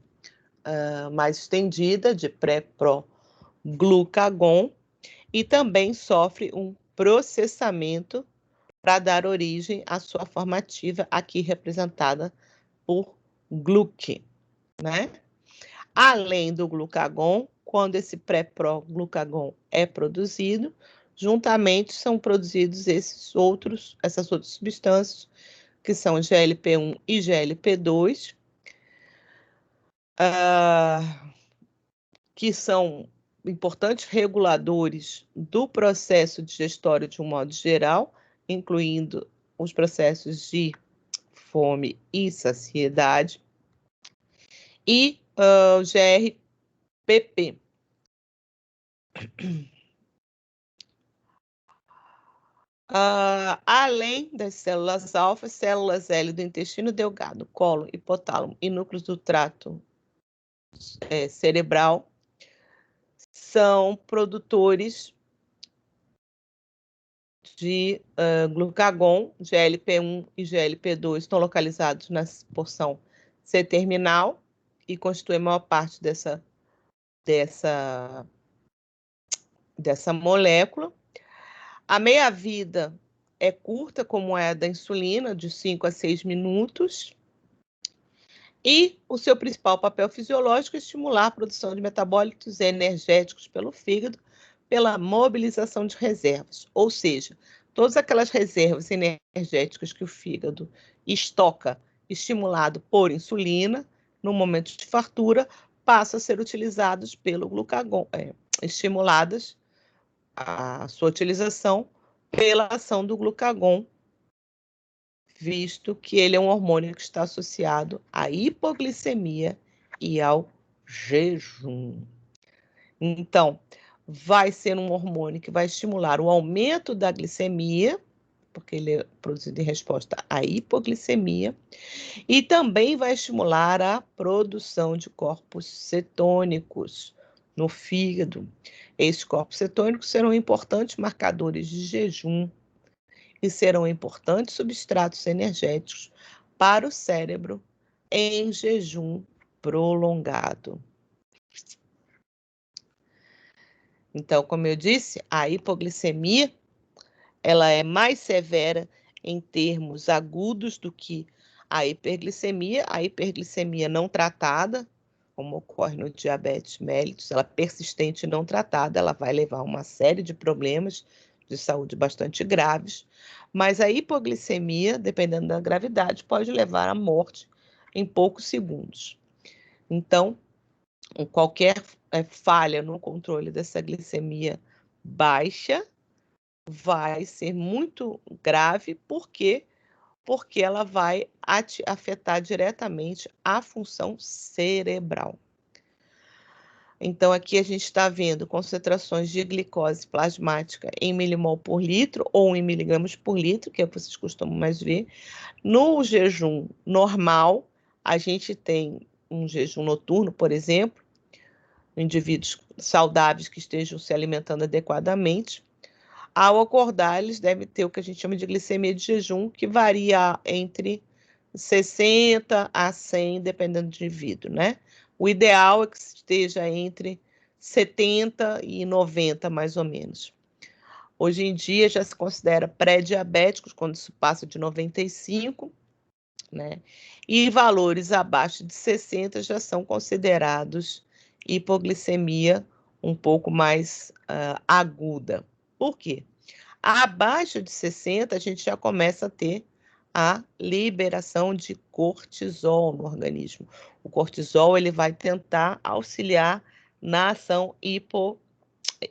mais estendida de pré-pro-glucagon e também sofre um processamento para dar origem à sua forma ativa, aqui representada por GLUC, né? Além do glucagon, quando esse pré-pro-glucagon é produzido, juntamente são produzidos essas outras substâncias, que são GLP-1 e GLP-2, que são importantes reguladores do processo digestório de um modo geral, incluindo os processos de fome e saciedade, e o GRPP. Além das células alfa, células L do intestino delgado, cólon, hipotálamo e núcleos do trato cerebral são produtores de glucagon, GLP-1 e GLP-2 estão localizados na porção C-terminal e constituem a maior parte dessa molécula. A meia-vida é curta, como é a da insulina, de 5 a 6 minutos. E o seu principal papel fisiológico é estimular a produção de metabólitos energéticos pelo fígado, pela mobilização de reservas. Ou seja, todas aquelas reservas energéticas que o fígado estoca, estimulado por insulina, no momento de fartura, passam a ser utilizados pelo glucagon, estimuladas a sua utilização pela ação do glucagon, visto que ele é um hormônio que está associado à hipoglicemia e ao jejum. Então, vai ser um hormônio que vai estimular o aumento da glicemia, porque ele é produzido em resposta à hipoglicemia, e também vai estimular a produção de corpos cetônicos no fígado. Esses corpos cetônicos serão importantes marcadores de jejum e serão importantes substratos energéticos para o cérebro em jejum prolongado. Então, como eu disse, a hipoglicemia ela é mais severa em termos agudos do que a hiperglicemia não tratada, como ocorre no diabetes mellitus, ela persistente e não tratada, ela vai levar a uma série de problemas de saúde bastante graves, mas a hipoglicemia, dependendo da gravidade, pode levar à morte em poucos segundos. Então, qualquer falha no controle dessa glicemia baixa vai ser muito grave, porque ela vai afetar diretamente a função cerebral. Então, aqui a gente está vendo concentrações de glicose plasmática em milimol por litro ou em miligramas por litro, que é o que vocês costumam mais ver. No jejum normal, a gente tem um jejum noturno, por exemplo, indivíduos saudáveis que estejam se alimentando adequadamente. Ao acordar, eles devem ter o que a gente chama de glicemia de jejum, que varia entre 60 a 100, dependendo do indivíduo, né? O ideal é que esteja entre 70 e 90, mais ou menos. Hoje em dia já se considera pré-diabéticos quando isso passa de 95, né? E valores abaixo de 60 já são considerados hipoglicemia um pouco mais aguda. Por quê? Abaixo de 60, a gente já começa a ter a liberação de cortisol no organismo. O cortisol ele vai tentar auxiliar na ação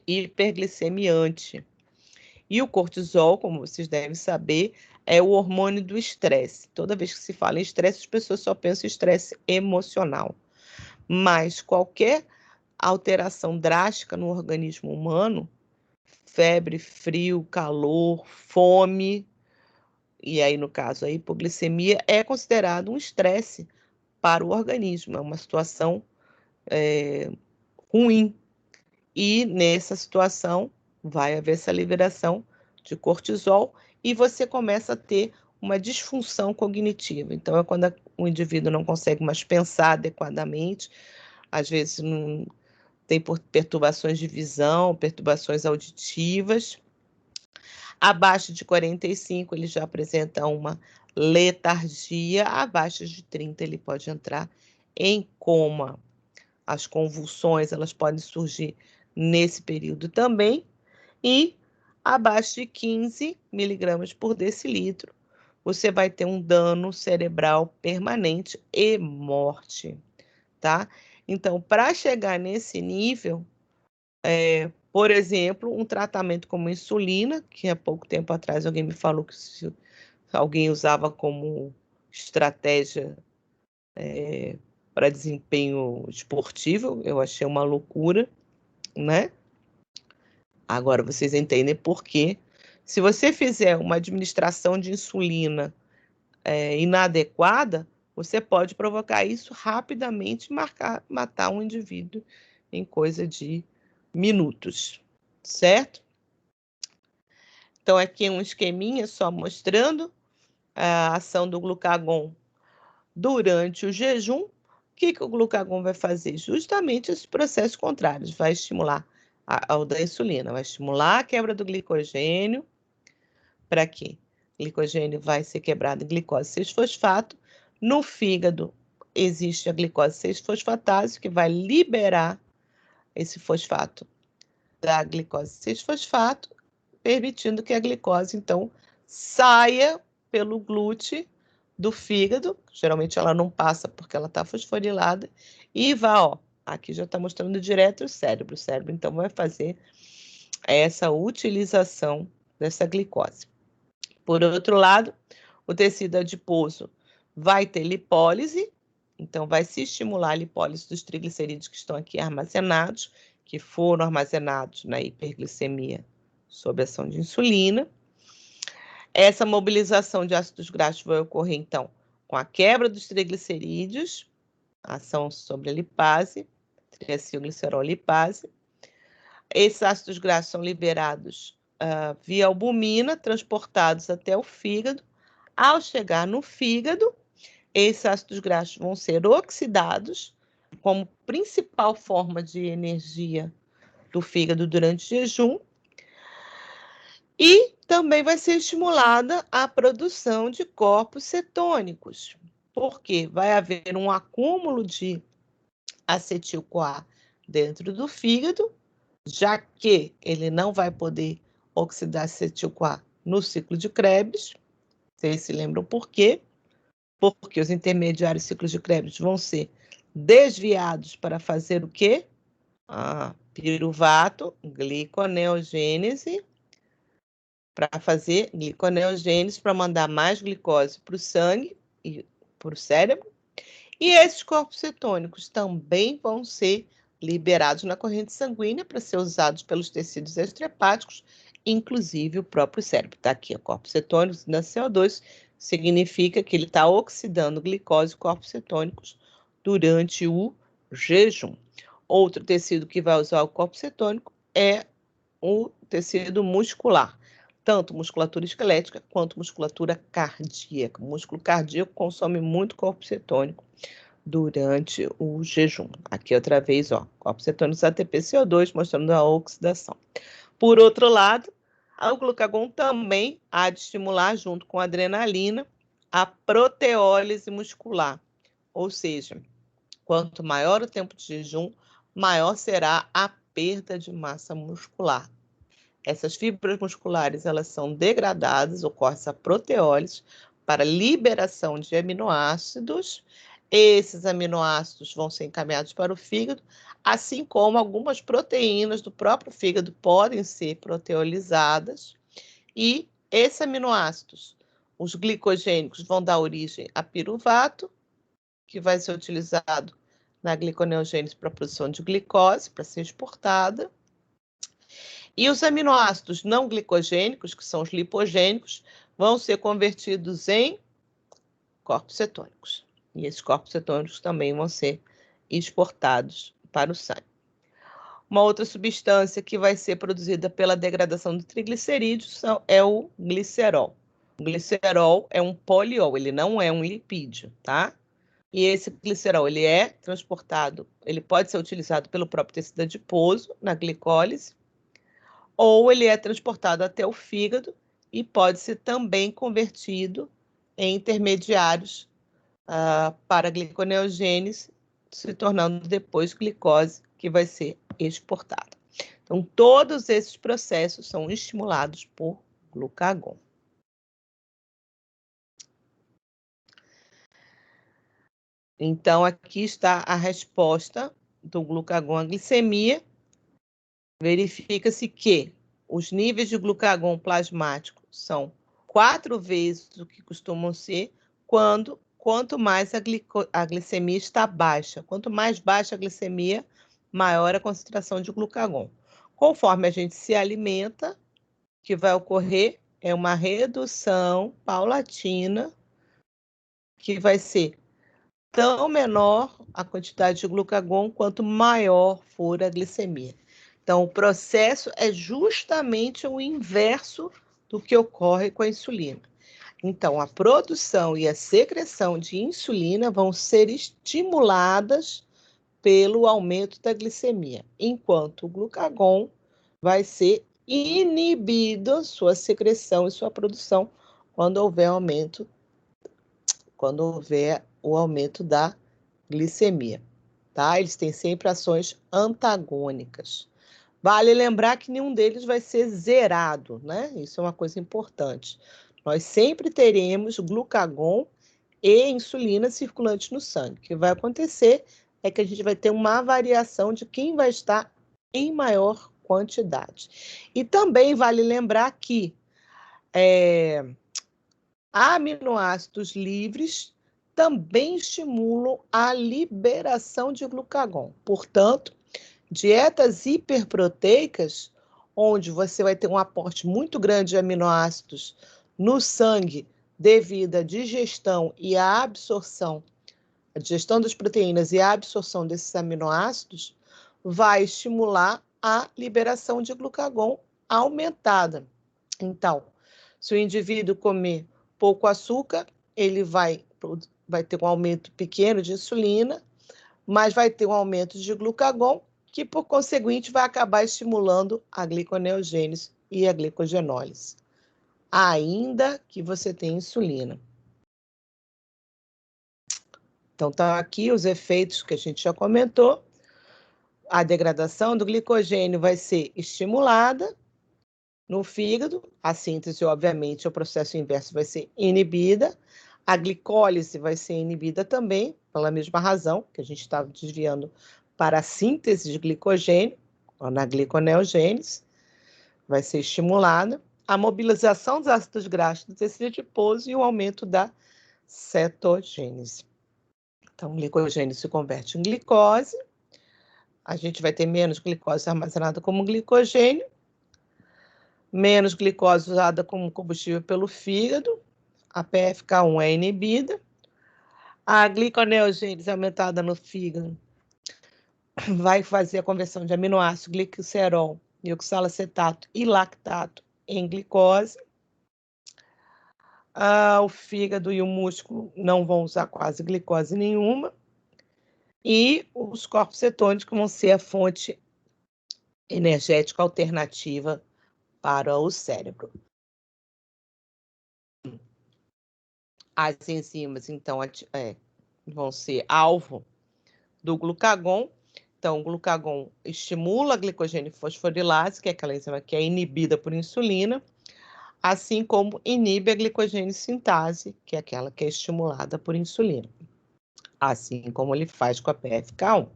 hiperglicemiante. E o cortisol, como vocês devem saber, é o hormônio do estresse. Toda vez que se fala em estresse, as pessoas só pensam em estresse emocional. Mas qualquer alteração drástica no organismo humano, febre, frio, calor, fome, e aí no caso a hipoglicemia, é considerado um estresse para o organismo, é uma situação ruim. E nessa situação vai haver essa liberação de cortisol e você começa a ter uma disfunção cognitiva. Então é quando o indivíduo não consegue mais pensar adequadamente, às vezes não tem perturbações de visão, perturbações auditivas. Abaixo de 45 ele já apresenta uma letargia, abaixo de 30 ele pode entrar em coma. As convulsões elas podem surgir nesse período também, e abaixo de 15 miligramas por decilitro, você vai ter um dano cerebral permanente e morte, tá? Então, para chegar nesse nível, por exemplo, um tratamento como insulina, que há pouco tempo atrás alguém me falou que alguém usava como estratégia para desempenho esportivo, eu achei uma loucura, né? Agora vocês entendem por quê. Se você fizer uma administração de insulina inadequada, você pode provocar isso rapidamente e matar um indivíduo em coisa de minutos, certo? Então, aqui um esqueminha só mostrando a ação do glucagon durante o jejum. O que o glucagon vai fazer? Justamente esses processos contrários. Vai estimular ao da insulina, vai estimular a quebra do glicogênio. Para quê? O glicogênio vai ser quebrado em glicose 6-fosfato. No fígado existe a glicose 6-fosfatase, que vai liberar esse fosfato da glicose 6-fosfato, permitindo que a glicose, então, saia pelo glúten do fígado. Geralmente ela não passa porque ela está fosforilada, e vai, ó, aqui já está mostrando direto o cérebro. O cérebro, então, vai fazer essa utilização dessa glicose. Por outro lado, o tecido adiposo vai ter lipólise, então vai se estimular a lipólise dos triglicerídeos que estão aqui armazenados, que foram armazenados na hiperglicemia sob ação de insulina. Essa mobilização de ácidos graxos vai ocorrer, então, com a quebra dos triglicerídeos, ação sobre a lipase, triacilglicerol-lipase. Esses ácidos graxos são liberados via albumina, transportados até o fígado. Ao chegar no fígado, esses ácidos graxos vão ser oxidados como principal forma de energia do fígado durante o jejum, e também vai ser estimulada a produção de corpos cetônicos, porque vai haver um acúmulo de acetil-CoA dentro do fígado, já que ele não vai poder oxidar acetil-CoA no ciclo de Krebs. Vocês se lembram por quê? Porque os intermediários ciclos de Krebs vão ser desviados para fazer o quê? Piruvato, gliconeogênese, para fazer gliconeogênese, para mandar mais glicose para o sangue e para o cérebro. E esses corpos cetônicos também vão ser liberados na corrente sanguínea para ser usados pelos tecidos extrahepáticos, inclusive o próprio cérebro. Está aqui, corpos cetônicos na CO2, significa que ele está oxidando glicose e corpos cetônicos durante o jejum. Outro tecido que vai usar o corpo cetônico é o tecido muscular. tanto musculatura esquelética quanto musculatura cardíaca. O músculo cardíaco consome muito corpo cetônico durante o jejum. Aqui outra vez, ó, corpo cetônico ATP-CO2 mostrando a oxidação. Por outro lado, o glucagon também há de estimular, junto com a adrenalina, a proteólise muscular. Ou seja, quanto maior o tempo de jejum, maior será a perda de massa muscular. Essas fibras musculares, elas são degradadas, ocorre essa proteólise para liberação de aminoácidos. Esses aminoácidos vão ser encaminhados para o fígado, assim como algumas proteínas do próprio fígado podem ser proteolizadas. E esses aminoácidos, os glicogênicos, vão dar origem a piruvato, que vai ser utilizado na gliconeogênese para a produção de glicose, para ser exportada. E os aminoácidos não glicogênicos, que são os lipogênicos, vão ser convertidos em corpos cetônicos. E esses corpos cetônicos também vão ser exportados para o sangue. Uma outra substância que vai ser produzida pela degradação do triglicerídeo é o glicerol. O glicerol é um poliol, ele não é um lipídio, tá? E esse glicerol, ele é transportado, ele pode ser utilizado pelo próprio tecido adiposo na glicólise, ou ele é transportado até o fígado e pode ser também convertido em intermediários para a gliconeogênese, se tornando depois glicose, que vai ser exportada. Então, todos esses processos são estimulados por glucagon. Então, aqui está a resposta do glucagon à glicemia. Verifica-se que os níveis de glucagon plasmático são 4 vezes o que costumam ser quanto mais a glicemia está baixa. Quanto mais baixa a glicemia, maior a concentração de glucagon. Conforme a gente se alimenta, o que vai ocorrer é uma redução paulatina, que vai ser tão menor a quantidade de glucagon quanto maior for a glicemia. Então, o processo é justamente o inverso do que ocorre com a insulina. Então, a produção e a secreção de insulina vão ser estimuladas pelo aumento da glicemia, enquanto o glucagon vai ser inibido sua secreção e sua produção quando houver o aumento da glicemia, tá? Eles têm sempre ações antagônicas. Vale lembrar que nenhum deles vai ser zerado, né? Isso é uma coisa importante. Nós sempre teremos glucagon e insulina circulantes no sangue. O que vai acontecer é que a gente vai ter uma variação de quem vai estar em maior quantidade. E também vale lembrar que aminoácidos livres também estimulam a liberação de glucagon. Portanto, dietas hiperproteicas, onde você vai ter um aporte muito grande de aminoácidos no sangue devido à digestão e à absorção, a digestão das proteínas e a absorção desses aminoácidos, vai estimular a liberação de glucagon aumentada. Então, se o indivíduo comer pouco açúcar, ele vai ter um aumento pequeno de insulina, mas vai ter um aumento de glucagon, que, por conseguinte, vai acabar estimulando a gliconeogênese e a glicogenólise, ainda que você tenha insulina. Então, tá aqui os efeitos que a gente já comentou. A degradação do glicogênio vai ser estimulada no fígado, a síntese, obviamente, o processo inverso vai ser inibida, a glicólise vai ser inibida também, pela mesma razão, que a gente estava desviando para a síntese de glicogênio, na gliconeogênese, vai ser estimulada, a mobilização dos ácidos graxos do tecido adiposo e o aumento da cetogênese. Então, glicogênio se converte em glicose, a gente vai ter menos glicose armazenada como glicogênio, menos glicose usada como combustível pelo fígado, a PFK1 é inibida, a gliconeogênese aumentada no fígado vai fazer a conversão de aminoácido, glicerol, oxalacetato e lactato em glicose. O fígado e o músculo não vão usar quase glicose nenhuma. E os corpos cetônicos vão ser a fonte energética alternativa para o cérebro. As enzimas, então, vão ser alvo do glucagon. Então, o glucagon estimula a glicogênio fosforilase, que é aquela enzima que é inibida por insulina, assim como inibe a glicogênio sintase, que é aquela que é estimulada por insulina, assim como ele faz com a PFK1.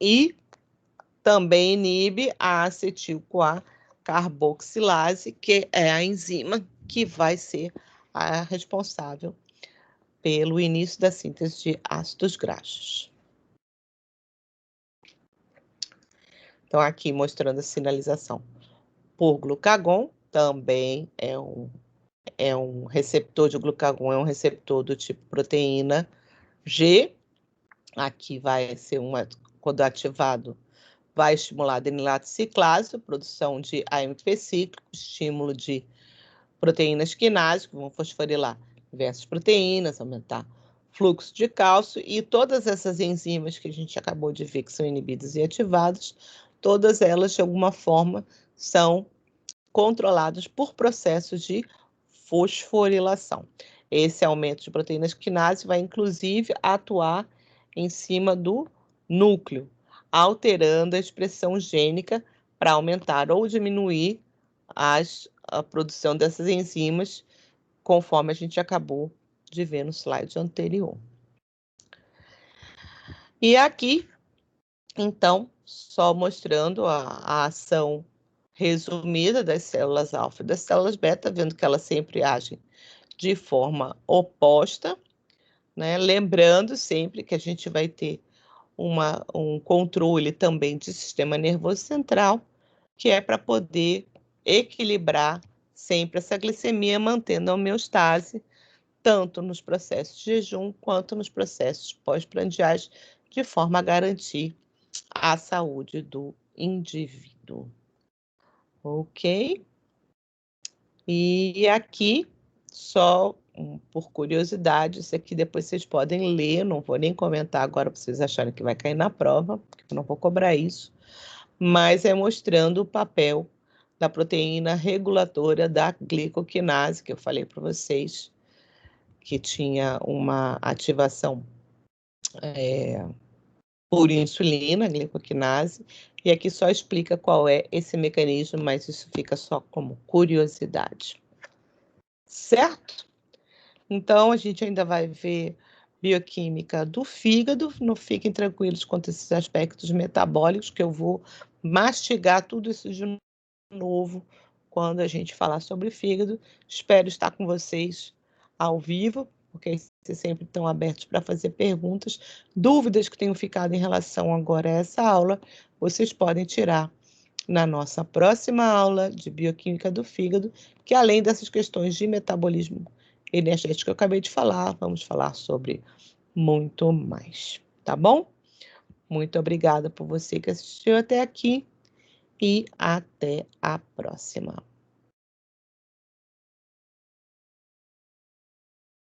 E também inibe a acetil-CoA carboxilase, que é a enzima que vai ser a responsável pelo início da síntese de ácidos graxos. Então, aqui mostrando a sinalização por glucagon, também é um receptor de glucagon, é um receptor do tipo proteína G. Aqui vai ser quando ativado, vai estimular a adenilato ciclase, produção de AMP cíclico, estímulo de proteínas quinásicas, que vão fosforilar diversas proteínas, aumentar fluxo de cálcio, e todas essas enzimas que a gente acabou de ver que são inibidas e ativadas, todas elas, de alguma forma, são controladas por processos de fosforilação. Esse aumento de proteínas quinase vai, inclusive, atuar em cima do núcleo, alterando a expressão gênica para aumentar ou diminuir a produção dessas enzimas, conforme a gente acabou de ver no slide anterior. E aqui, então, só mostrando a ação resumida das células alfa e das células beta, vendo que elas sempre agem de forma oposta, né? Lembrando sempre que a gente vai ter um controle também de sistema nervoso central, que é para poder equilibrar sempre essa glicemia, mantendo a homeostase, tanto nos processos de jejum quanto nos processos pós-prandiais, de forma a garantir a saúde do indivíduo. Ok? E aqui, só por curiosidade, isso aqui depois vocês podem ler, não vou nem comentar agora para vocês acharem que vai cair na prova, porque eu não vou cobrar isso, mas é mostrando o papel da proteína reguladora da glicoquinase, que eu falei para vocês, que tinha uma ativação por insulina, glicoquinase, e aqui só explica qual é esse mecanismo, mas isso fica só como curiosidade. Certo? Então, a gente ainda vai ver bioquímica do fígado, não fiquem tranquilos quanto a esses aspectos metabólicos, que eu vou mastigar tudo isso de novo quando a gente falar sobre fígado. Espero estar com vocês ao vivo, porque vocês sempre estão abertos para fazer perguntas. Dúvidas que tenham ficado em relação agora a essa aula, vocês podem tirar na nossa próxima aula de bioquímica do fígado, que além dessas questões de metabolismo energético que eu acabei de falar, vamos falar sobre muito mais, tá bom? Muito obrigada por você que assistiu até aqui e até a próxima.